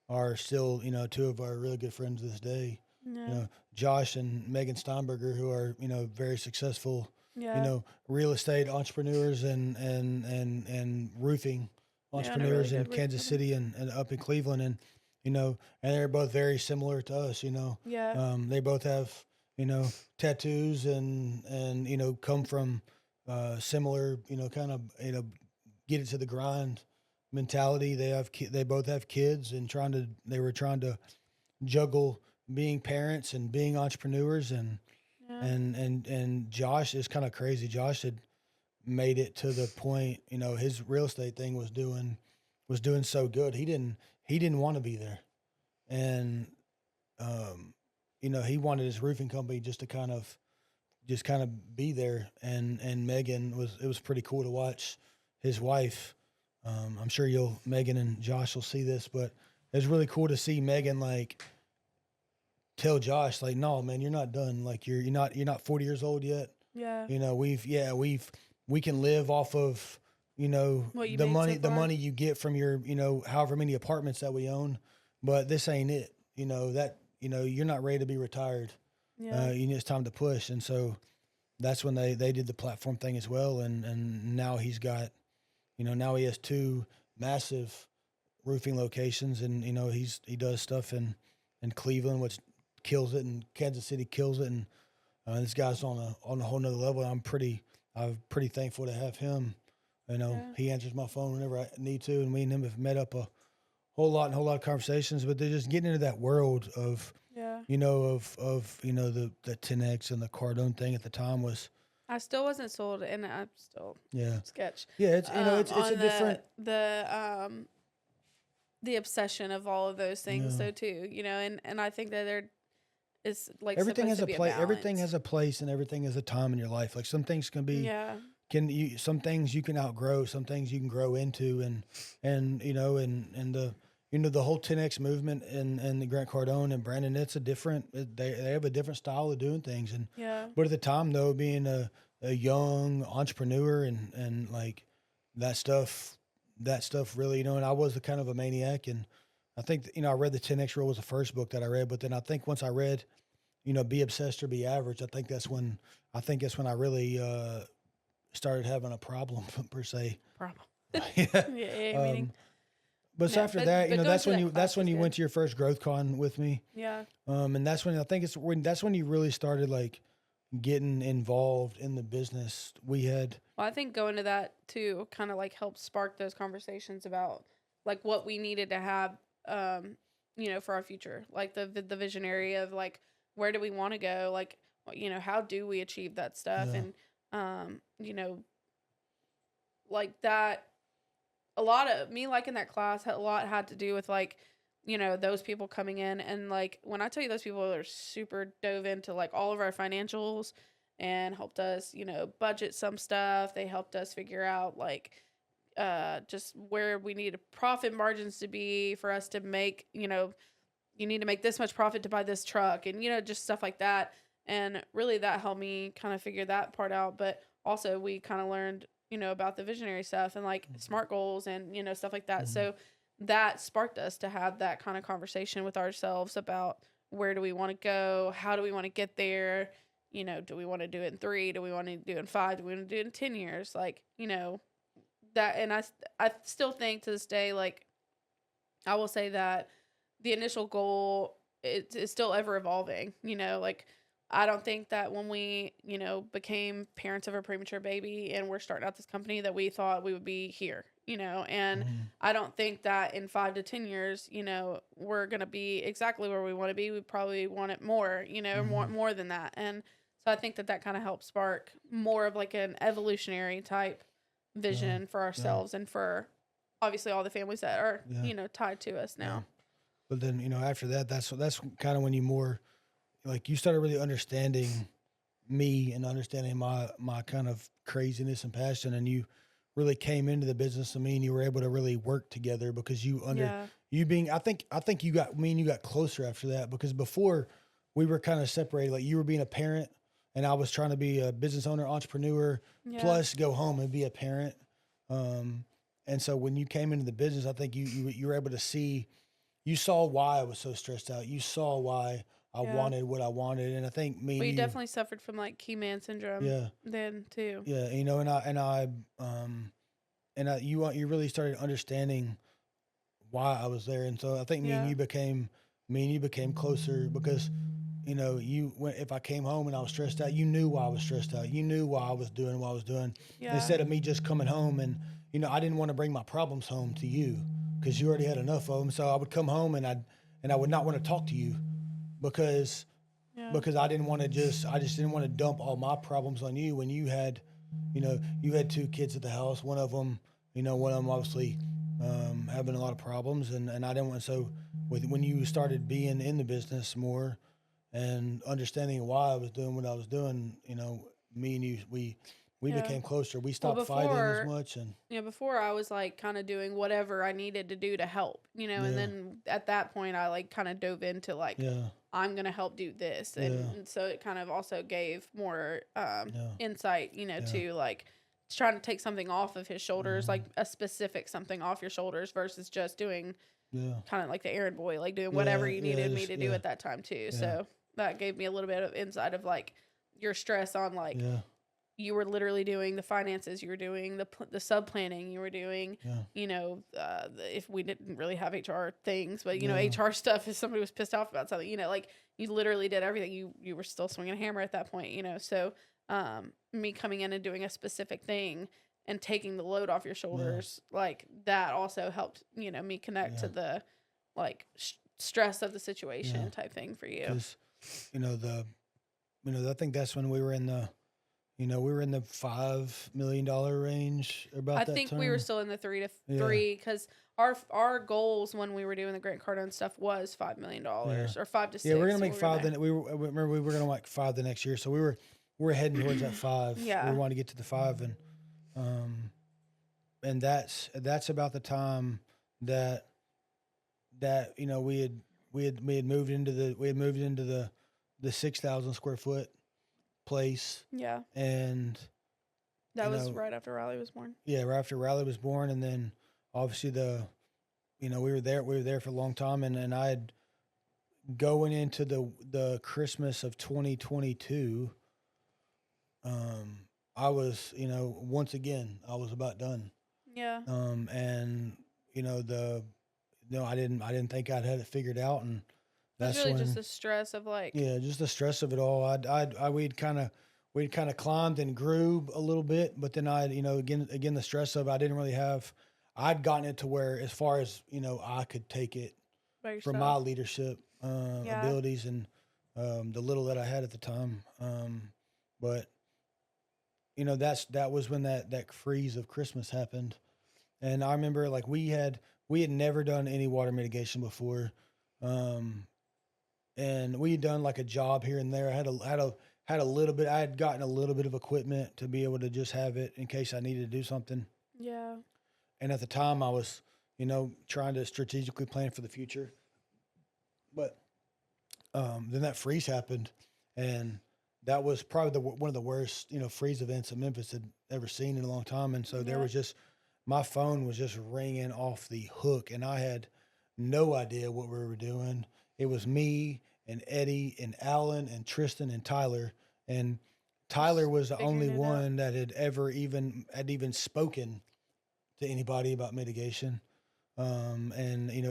are still, you know, two of our really good friends to this day. You know, Josh and Megan Steinberger, who are, you know, very successful, you know, real estate entrepreneurs and roofing entrepreneurs in Kansas City and up in Cleveland. And, you know, and they're both very similar to us, you know. They both have, you know, tattoos and, you know, come from similar, you know, kind of, you know, get it to the grind mentality. They both have kids, and they were trying to juggle being parents and being entrepreneurs. And Josh is kind of crazy. Josh had made it to the point, you know, his real estate thing was doing so good. He didn't want to be there. And, you know, he wanted his roofing company just to kind of be there. And Megan it was pretty cool to watch his wife. I'm sure Megan and Josh will see this, but it was really cool to see Megan like tell Josh like, "No, man, you're not done. Like you're not 40 years old yet. Yeah. You know, we can live off of, you know, the money you get from your, you know, however many apartments that we own, but this ain't it. You know, that, you know, you're not ready to be retired. Yeah. You know, it's time to push." And so that's when they did the platform thing as well. And now he's got, you know, now he has 2 massive roofing locations, and, you know, he does stuff in Cleveland, which kills it, and Kansas City kills it. And this guy's on a whole nother level. I'm pretty thankful to have him. You know, he answers my phone whenever I need to, and me and him have met up a whole lot of conversations, but they're just getting into that world of, you know, of, you know, the 10X and the Cardone thing at the time was I still wasn't sold, and I'm still sketch. Yeah, it's it's a different the obsession of all of those things though too, and I think that there is like everything has a place. Everything has a place, and everything has a time in your life. Like some things can be some things you can outgrow, some things you can grow into, and the whole 10X movement and the Grant Cardone and Brandon, it's a different, they have a different style of doing things. And, but at the time though, being a young entrepreneur and like that stuff really, and I was the kind of a maniac. And I think, I read the 10X rule was the first book that I read, but then I think once I read, Be Obsessed or Be Average, I think that's when I really, started having a problem per se. Meaning. But after that, that's when you went to your first growth con with me. Yeah. And that's when that's when you really started like getting involved in the business. Well, I think going to that too kind of like helped spark those conversations about like what we needed to have, for our future, like the visionary of like, where do we want to go? Like, how do we achieve that stuff? And, like that, a lot of me liking that class had to do with like, those people coming in, and like when I tell you those people are super dove into like all of our financials and helped us, budget some stuff. They helped us figure out like just where we needed profit margins to be for us to make, you need to make this much profit to buy this truck, and just stuff like that. And really that helped me kind of figure that part out. But also we kind of learned, about the visionary stuff and like SMART goals and, stuff like that. So that sparked us to have that kind of conversation with ourselves about where do we want to go? How do we want to get there? Do we want to do it in 3? Do we want to do it in 5? Do we want to do it in 10 years? Like, that. And I still think to this day, like, I will say that the initial goal is still ever evolving, like, I don't think that when we, became parents of a premature baby and we're starting out this company that we thought we would be here, and I don't think that in 5 to 10 years, we're going to be exactly where we want to be. We probably want it more, more than that. And so I think that kind of helps spark more of like an evolutionary type vision for ourselves and for obviously all the families that are, tied to us now. But then, after that, that's kind of when you more, like you started really understanding me and understanding my kind of craziness and passion, and you really came into the business of me, and you were able to really work together because I think you got closer after that, because before we were kind of separated. Like you were being a parent and I was trying to be a business owner, entrepreneur, plus go home and be a parent. And so when you came into the business, I think you were able to see, you saw why I was so stressed out. You saw why I wanted what I wanted, and I think you definitely suffered from like key man syndrome. Then too. Yeah, you really started understanding why I was there, and so I think me and you became closer because, if I came home and I was stressed out, you knew why I was stressed out. You knew why I was doing what I was doing. Instead of me just coming home and I didn't want to bring my problems home to you because you already had enough of them. So I would come home and I would not want to talk to you. Because I didn't want to I just didn't want to dump all my problems on you when you had 2 kids at the house. One of them obviously having a lot of problems, and I didn't want. So when you started being in the business more and understanding why I was doing what I was doing, me and you, we became closer. We stopped fighting as much. And before I was like kind of doing whatever I needed to do to help, and then at that point I like kind of dove into like, I'm going to help do this. And so it kind of also gave more insight, to like trying to take something off of his shoulders, like a specific something off your shoulders versus just doing kind of like the errand boy, like doing whatever you needed me to do at that time too. So that gave me a little bit of insight of like your stress on like, you were literally doing the finances, you were doing the sub planning, you were doing, if we didn't really have HR things, but HR stuff, if somebody was pissed off about something, like you literally did everything. You were still swinging a hammer at that point, so me coming in and doing a specific thing and taking the load off your shoulders, like that also helped, me connect to the like stress of the situation type thing for you. I think that's when we were in we were in the $5 million range about that time. I think we were still in the 3 to 3 because our goals when we were doing the Grant Cardone stuff was $5 million or 5 to 6. Yeah, we're gonna make 5. Then remember we were gonna make 5 the next year, so we're heading towards that 5. Yeah, we want to get to the 5, and that's about the time that we had moved into the 6,000 square foot place. Yeah. And that was right after Riley was born. Yeah, right after Riley was born, and then obviously we were there for a long time, and I had going into the Christmas of 2022, I was, once again, I was about done. Yeah. And I didn't think I'd had it figured out, and that's really just the stress of just the stress of it all. We'd kind of climbed and grew a little bit, but then again the stress of I'd gotten it to where as far as I could take it from my leadership abilities and the little that I had at the time. But that was when that freeze of Christmas happened, and I remember we had never done any water mitigation before. And we had done a job here and there. I had a little bit. I had gotten a little bit of equipment to be able to just have it in case I needed to do something. Yeah. And at the time, I was, trying to strategically plan for the future. But then that freeze happened, and that was probably one of the worst, freeze events that Memphis had ever seen in a long time. And so there was my phone was just ringing off the hook, and I had no idea what we were doing. It was me and Eddie and Alan and Tristan and Tyler. And Tyler was the only one that had ever even spoken to anybody about mitigation. And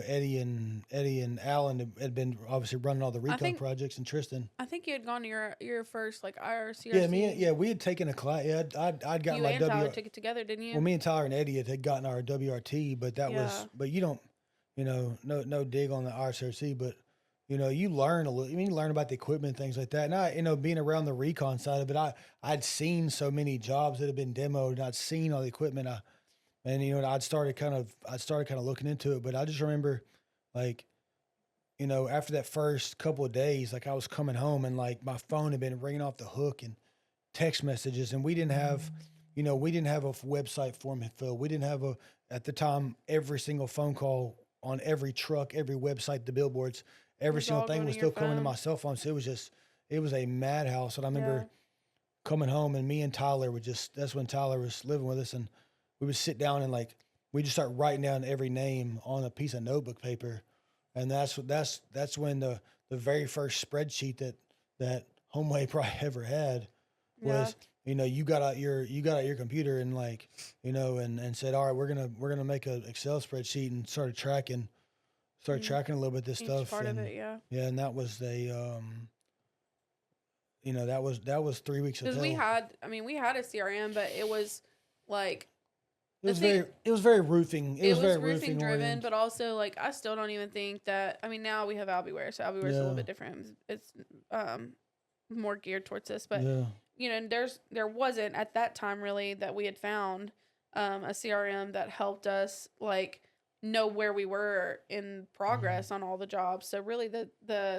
Eddie and Alan had been obviously running all the recon projects, and Tristan. I think you had gone to your first IRCRC. We had taken a class. Yeah, I'd gotten my Tyler took it together, didn't you? Well, me and Tyler and Eddie had gotten our WRT, but that was. But you don't, no dig on the IRCRC, but you learn a little. You learn about the equipment, things like that. And I, being around the recon side of it, I'd seen so many jobs that had been demoed, and I'd seen all the equipment. I'd started kind of looking into it, but I just remember, after that first couple of days, I was coming home and my phone had been ringing off the hook and text messages, and we didn't have a website form to fill. We didn't have at the time, every single phone call on every truck, every website, the billboards, every single thing was still coming to my cell phone. So it was a madhouse. And I remember coming home, and me and Tyler that's when Tyler was living with us, and we would sit down and we just start writing down every name on a piece of notebook paper. And that's when the very first spreadsheet that Homeway probably ever had was, you got out your computer and and said, all right, we're gonna make an Excel spreadsheet, and started tracking a little bit of this stuff. Part of it, yeah. Yeah, and that was that was 3 weeks of hell. Because we had a CRM, but it was it was very roofing. It was very roofing driven, oriented. but also I still don't even think that. Now we have Albiware, so Albiware is a little bit different. It's more geared towards this, but there wasn't at that time really that we had found a CRM that helped us know where we were in progress on all the jobs. So really the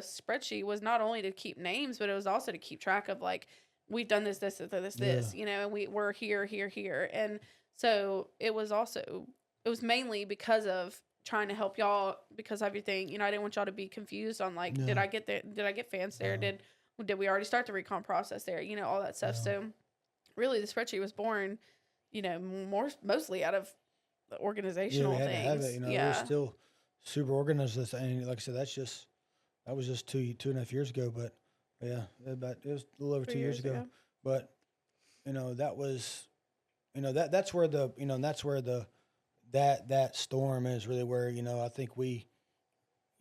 spreadsheet was not only to keep names, but it was also to keep track of we've done this, and we're here. And so it was mainly because of trying to help y'all because of everything. I didn't want y'all to be confused on did I get fans there? Did we already start the recon process there? All that stuff. So really the spreadsheet was born, mostly out of the organizational things. To have it, we're still super organized. And like I said, that was just 2.5 years ago, but it was a little over 2 years ago. But that was that's where that storm is really where I think we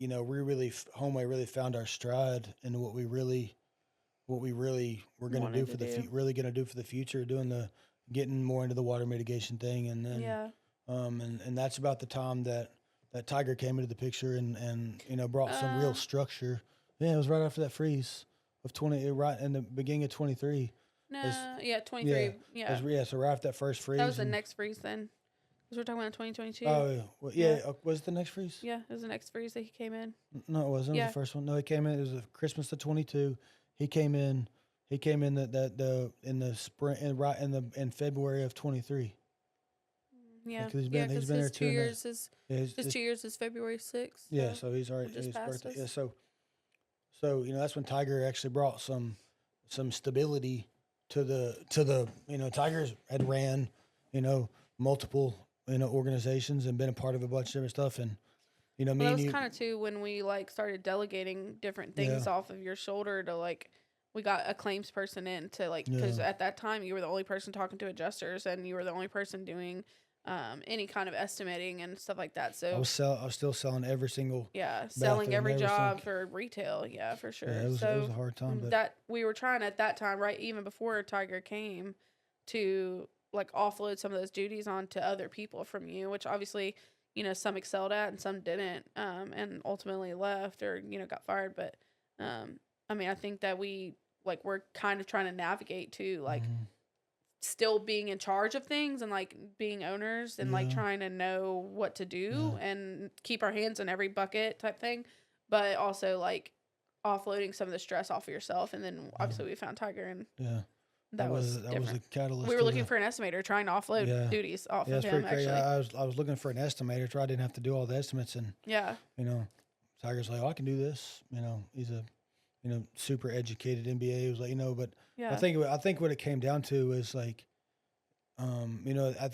Homeway really found our stride in what we really were going to do for the future, getting more into the water mitigation thing, and then and that's about the time that Tiger came into the picture and brought some real structure. Yeah, it was right after that freeze of right in the beginning of 23. No, yeah, 23. Yeah. So right after that first freeze. That was the next freeze then. Because we're talking about 2022. Oh, yeah. Was it the next freeze? Yeah, it was the next freeze that he came in. No, it wasn't. It was the first one. No, he came in. It was Christmas of 22. He came in. He came in in the spring in February of 23. Yeah, he's been there 2 years. His 2 years is February 6th. Yeah, so he's already his birthday. Yeah, so that's when Tiger actually brought some stability to the Tiger's had ran multiple organizations and been a part of a bunch of different stuff, and me that was kind of too when we started delegating different things off of your shoulder to we got a claims person in to because at that time you were the only person talking to adjusters and you were the only person doing any kind of estimating and stuff like that. So I was still selling every single selling every job for retail. Yeah, for sure. Yeah, it was a hard time. But that we were trying at that time, right, even before Tiger came, to offload some of those duties onto other people from you, which obviously some excelled at and some didn't, and ultimately left or got fired. But I mean, I think that we're kind of trying to navigate to still being in charge of things and being owners and trying to know what to do and keep our hands in every bucket type thing, but also offloading some of the stress off of yourself. And then obviously we found Tiger, and that was a catalyst. We were looking for an estimator, trying to offload duties off of him. Actually, I was looking for an estimator, so I didn't have to do all the estimates. And Tiger's like, "Oh, I can do this." He's a super educated MBA. He was like, but I think what it came down to is at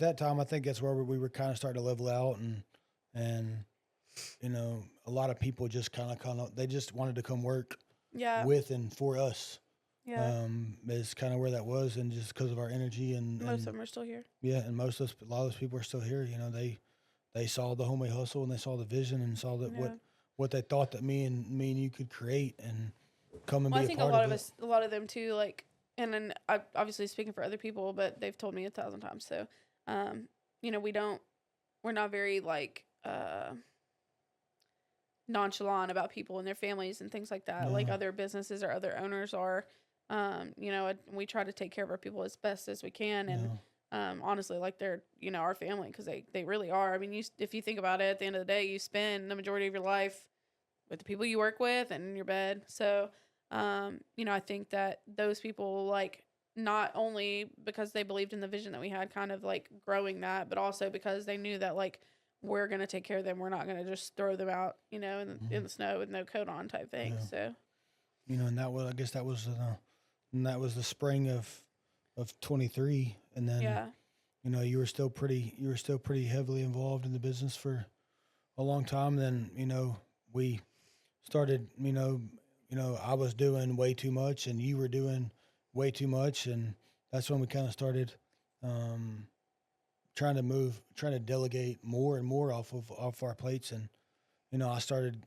that time, I think that's where we were kind of starting to level out, and a lot of people just kind of they just wanted to come work with and for us. Yeah, is kind of where that was, and just because of our energy and most of them are still here. Yeah, and a lot of those people are still here. They saw the Homeway Hustle and they saw the vision and saw that what they thought that me and you could create and come and be a part of it. I think a lot of them too, and then I obviously speaking for other people, but they've told me 1,000 times. So, we're not very nonchalant about people and their families and things like that, like other businesses or other owners are. We try to take care of our people as best as we can, and honestly, they're our family, because they really are. I mean, if you think about it, at the end of the day, you spend the majority of your life with the people you work with and in your bed. So, I think that those people, not only because they believed in the vision that we had, kind of growing that, but also because they knew that we're going to take care of them. We're not going to just throw them out, in the snow with no coat on type thing. Yeah. So, and I guess that was the spring of 23. And then, you were still pretty heavily involved in the business for a long time. Then, we started, I was doing way too much and you were doing way too much. And that's when we kind of started, trying to delegate more and more off our plates. And, I started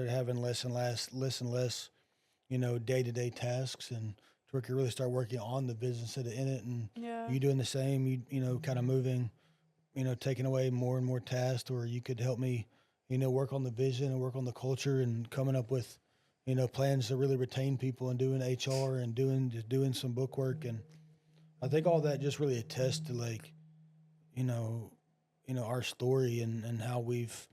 having less and less, day-to-day tasks, and to where I really start working on the business in it. And you doing the same, you kind of moving, taking away more and more tasks, or you could help me, work on the vision and work on the culture and coming up with, plans to really retain people and doing HR and doing some book work. And I think all that just really attests to our story and how we've,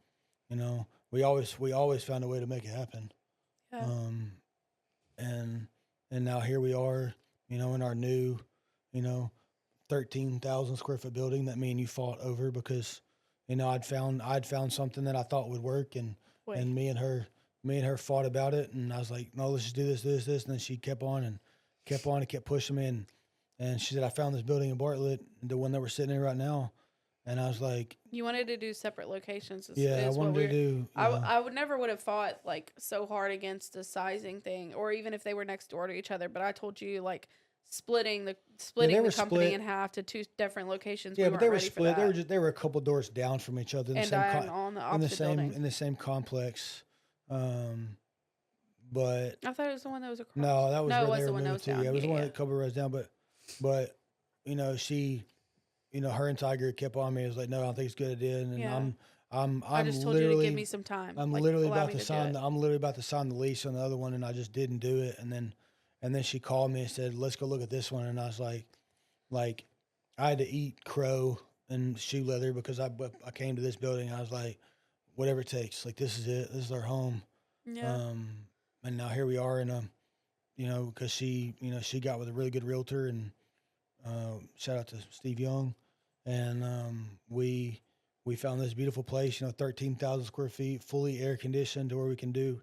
we always found a way to make it happen. Yeah. And now here we are, in our new, 13,000 square foot building that me and you fought over because, I'd found something that I thought would work, and me and her fought about it, and I was like, no, let's just do this. And then she kept on and kept pushing me, and she said, I found this building in Bartlett, the one that we're sitting in right now. And I was like, you wanted to do separate locations. I wanted to do. I would have fought so hard against the sizing thing, or even if they were next door to each other. But I told you splitting the company in half to two different locations. Yeah, but they were split. They were a couple doors down from each other in in the same complex. But I thought it was the one that was across. No, that was it was the one that was down. Yeah, it was the one a couple rows down. But she. Her and Tiger kept on me. It was like, no, I don't think it's a good idea. And I just told you to give me some time. I'm literally about to sign the lease on the other one, and I just didn't do it. And And then she called me and said, let's go look at this one. And I was like, I had to eat crow and shoe leather because I came to this building. I was like, whatever it takes. Like, this is it. This is our home. Yeah. And now here we are in a, because she got with a really good realtor, and shout out to Steve Young. And we found this beautiful place, 13,000 square feet, fully air conditioned, to where we can do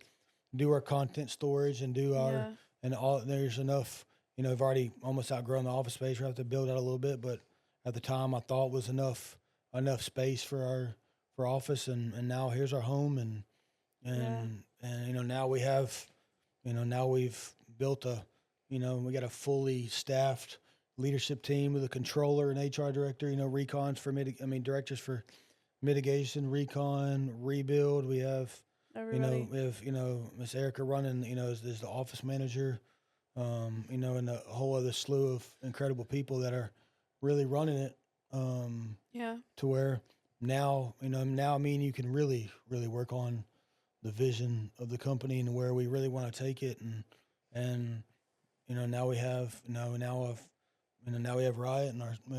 our content storage and do our, and all, there's enough, I've already almost outgrown the office space. We have to build out a little bit, but at the time I thought was enough space for our office. And now here's our home. And now we have, now we've built we got a fully staffed leadership team with a controller and HR director, recons for directors for mitigation, recon, rebuild. We have, Everybody. we have, Miss Erica running, is the office manager, and a whole other slew of incredible people that are really running it. To where now, now me and you can really, really work on the vision of the company and where we really want to take it. And now we have, now we have Riot, and we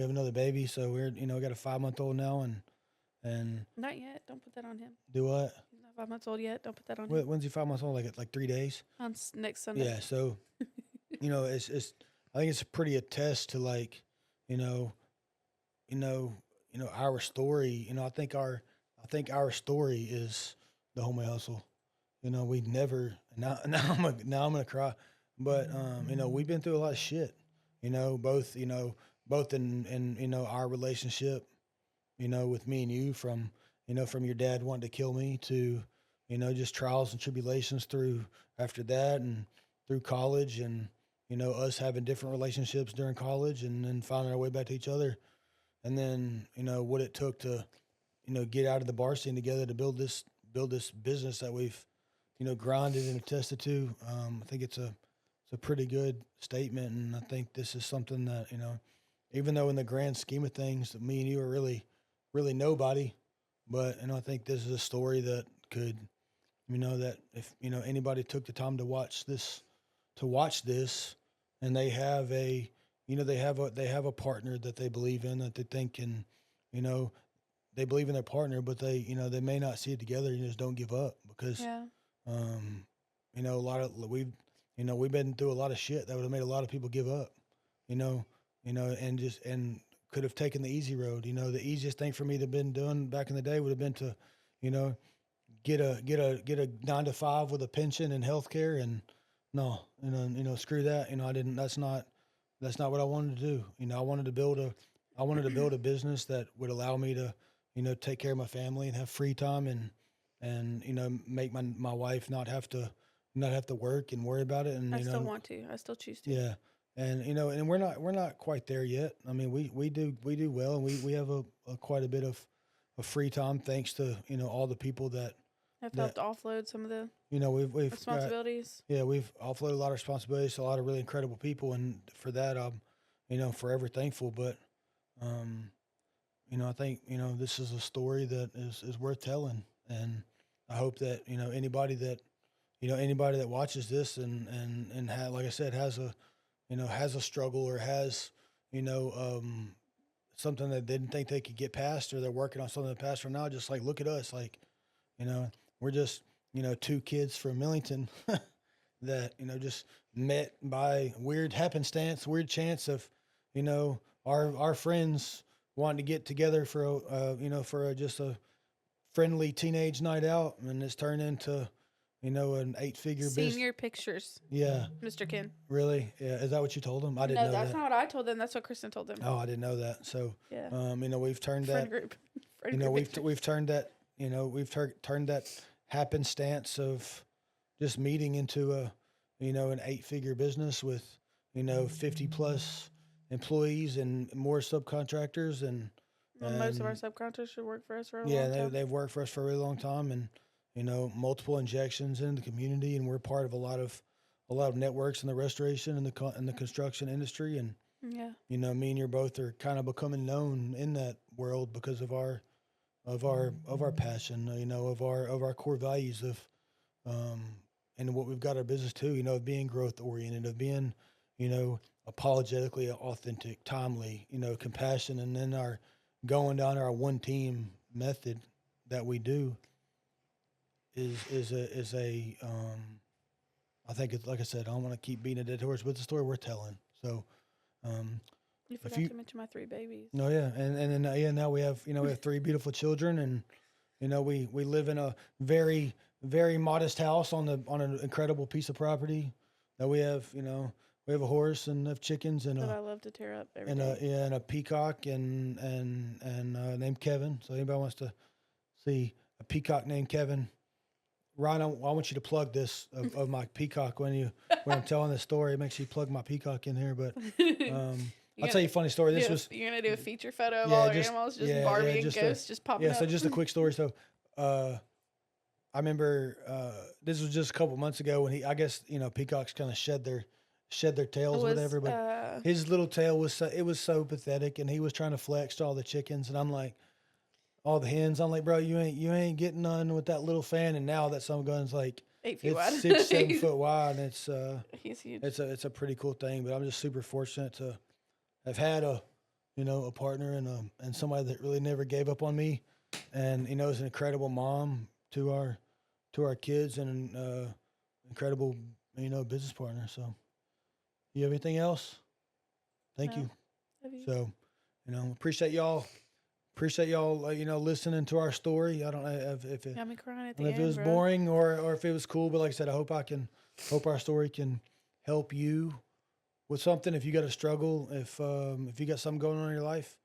have another baby. So we're, we got a 5-month-old now, and Not yet. Don't put that on him. Do what? He's not 5 months old yet. Don't put that on him. When's he 5 months old? Like 3 days? On next Sunday. Yeah. So, it's I think it's pretty attest to, like, our story. I think our story is the Homeway Hustle. We never, now I'm gonna cry, but we've been through a lot of shit. Both in our relationship, with me and you, from your dad wanting to kill me to, just trials and tribulations through after that, and through college, and, us having different relationships during college, and then finding our way back to each other. And then, what it took to, get out of the bar scene together to build this business that we've, grinded and attested to. I think it's a pretty good statement. And I think this is something that, even though in the grand scheme of things, that me and you are really, really nobody, but, I think this is a story that could, that if, anybody took the time to watch this, and they have a, they have a partner that they believe in, that they think can, they believe in their partner, but they, they may not see it together. Just don't give up, because, a lot of, we've been through a lot of shit that would have made a lot of people give up, and could have taken the easy road. The easiest thing for me to have been doing back in the day would have been to, get a 9-to-5 with a pension and healthcare, and no, screw that. That's not what I wanted to do. I wanted to build a business that would allow me to, take care of my family and have free time, and make my wife not have to work and worry about it. And I still want to. I still choose to. Yeah. And and we're not quite there yet. I mean, we do well, and we have a quite a bit of free time, thanks to all the people that have helped offload some of the we've responsibilities. We've offloaded a lot of responsibilities to a lot of really incredible people, and for that I'm forever thankful. But I think this is a story that is worth telling, and I hope that anybody that watches this and like I said, has a struggle, or has something that they didn't think they could get past, or they're working on something that passed for now. Just like, look at us, like, we're just, 2 kids from Millington that, just met by weird happenstance, weird chance of, our friends wanting to get together for just a friendly teenage night out. And it's turned into, an 8-figure business. Senior pictures. Yeah. Mr. Ken. Really? Yeah. Is that what you told them? I didn't know that. No, that's not what I told them. That's what Kristen told them. Oh, I didn't know that. So, yeah. We've turned Friend that, group. we've turned that, turned that happenstance of just meeting into an 8-figure business with, 50 plus employees and more subcontractors. And most of our subcontractors should work for us for a long time. Yeah, they've worked for us for a really long time, and, multiple injections into the community. And we're part of a lot of networks in the restoration and the construction industry. And, yeah, me and you both are kind of becoming known in that world because of our passion, of our core values of, and what we've got our business too, you know, of being growth oriented, of being, you know, apologetically authentic, timely, you know, compassion, and then our going down our one team method that we do is a I think it's, like I said, I don't want to keep beating a dead horse, but it's a story worth telling. So you forgot to mention my 3 babies. No, yeah, and then now we have, you know, we have 3 beautiful children, and you know, we live in a very, very modest house on an incredible piece of property that we have. You know, we have a horse and have chickens and that I love to tear up every day. And a peacock and named Kevin. So anybody wants to see a peacock named Kevin, Ryan, I want you to plug this of my peacock when I'm telling this story. Make sure you plug my peacock in here. But I'll tell you a funny story. You're gonna do a feature photo of all your animals, just Barbie and Ghost just popping up. Yeah, so just a quick story. So I remember this was just a couple months ago when I guess, you know, peacocks kind of shed their tails or whatever. But his little tail was so pathetic, and he was trying to flex to all the chickens, and I'm like, all the hens. I'm like, bro, you ain't getting none with that little fan. And now that some gun's like 8 feet wide, 6, 7 foot wide, and it's he's huge. It's a pretty cool thing. But I'm just super fortunate to have had a partner and somebody that really never gave up on me, and, you know, is an incredible mom to our kids, and an incredible, you know, business partner. So, you have anything else? Thank you. Love you. So, you know, appreciate y'all. You know, listening to our story. I don't know if it got me crying at the end, if it was boring or if it was cool, but like I said, I hope our story can help you with something. If you got a struggle, if you got something going on in your life,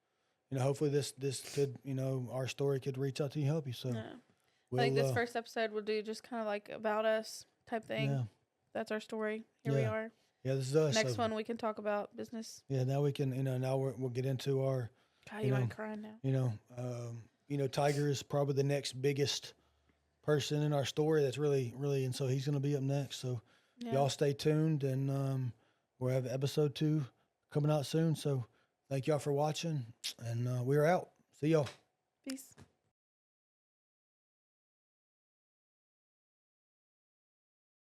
you know, hopefully this could, you know, our story could reach out to you and help you. So I think this first episode we'll do just kind of like about us type thing. Yeah. That's our story. Here we are. Yeah, this is us. Next one we can talk about business. Yeah, now we can, you know, now we'll get into our. God, you ain't crying now. You know, Tiger is probably the next biggest person in our story. That's really, and so he's going to be up next. So y'all stay tuned, and we'll have episode 2 coming out soon. So thank y'all for watching, and we're out. See y'all. Peace.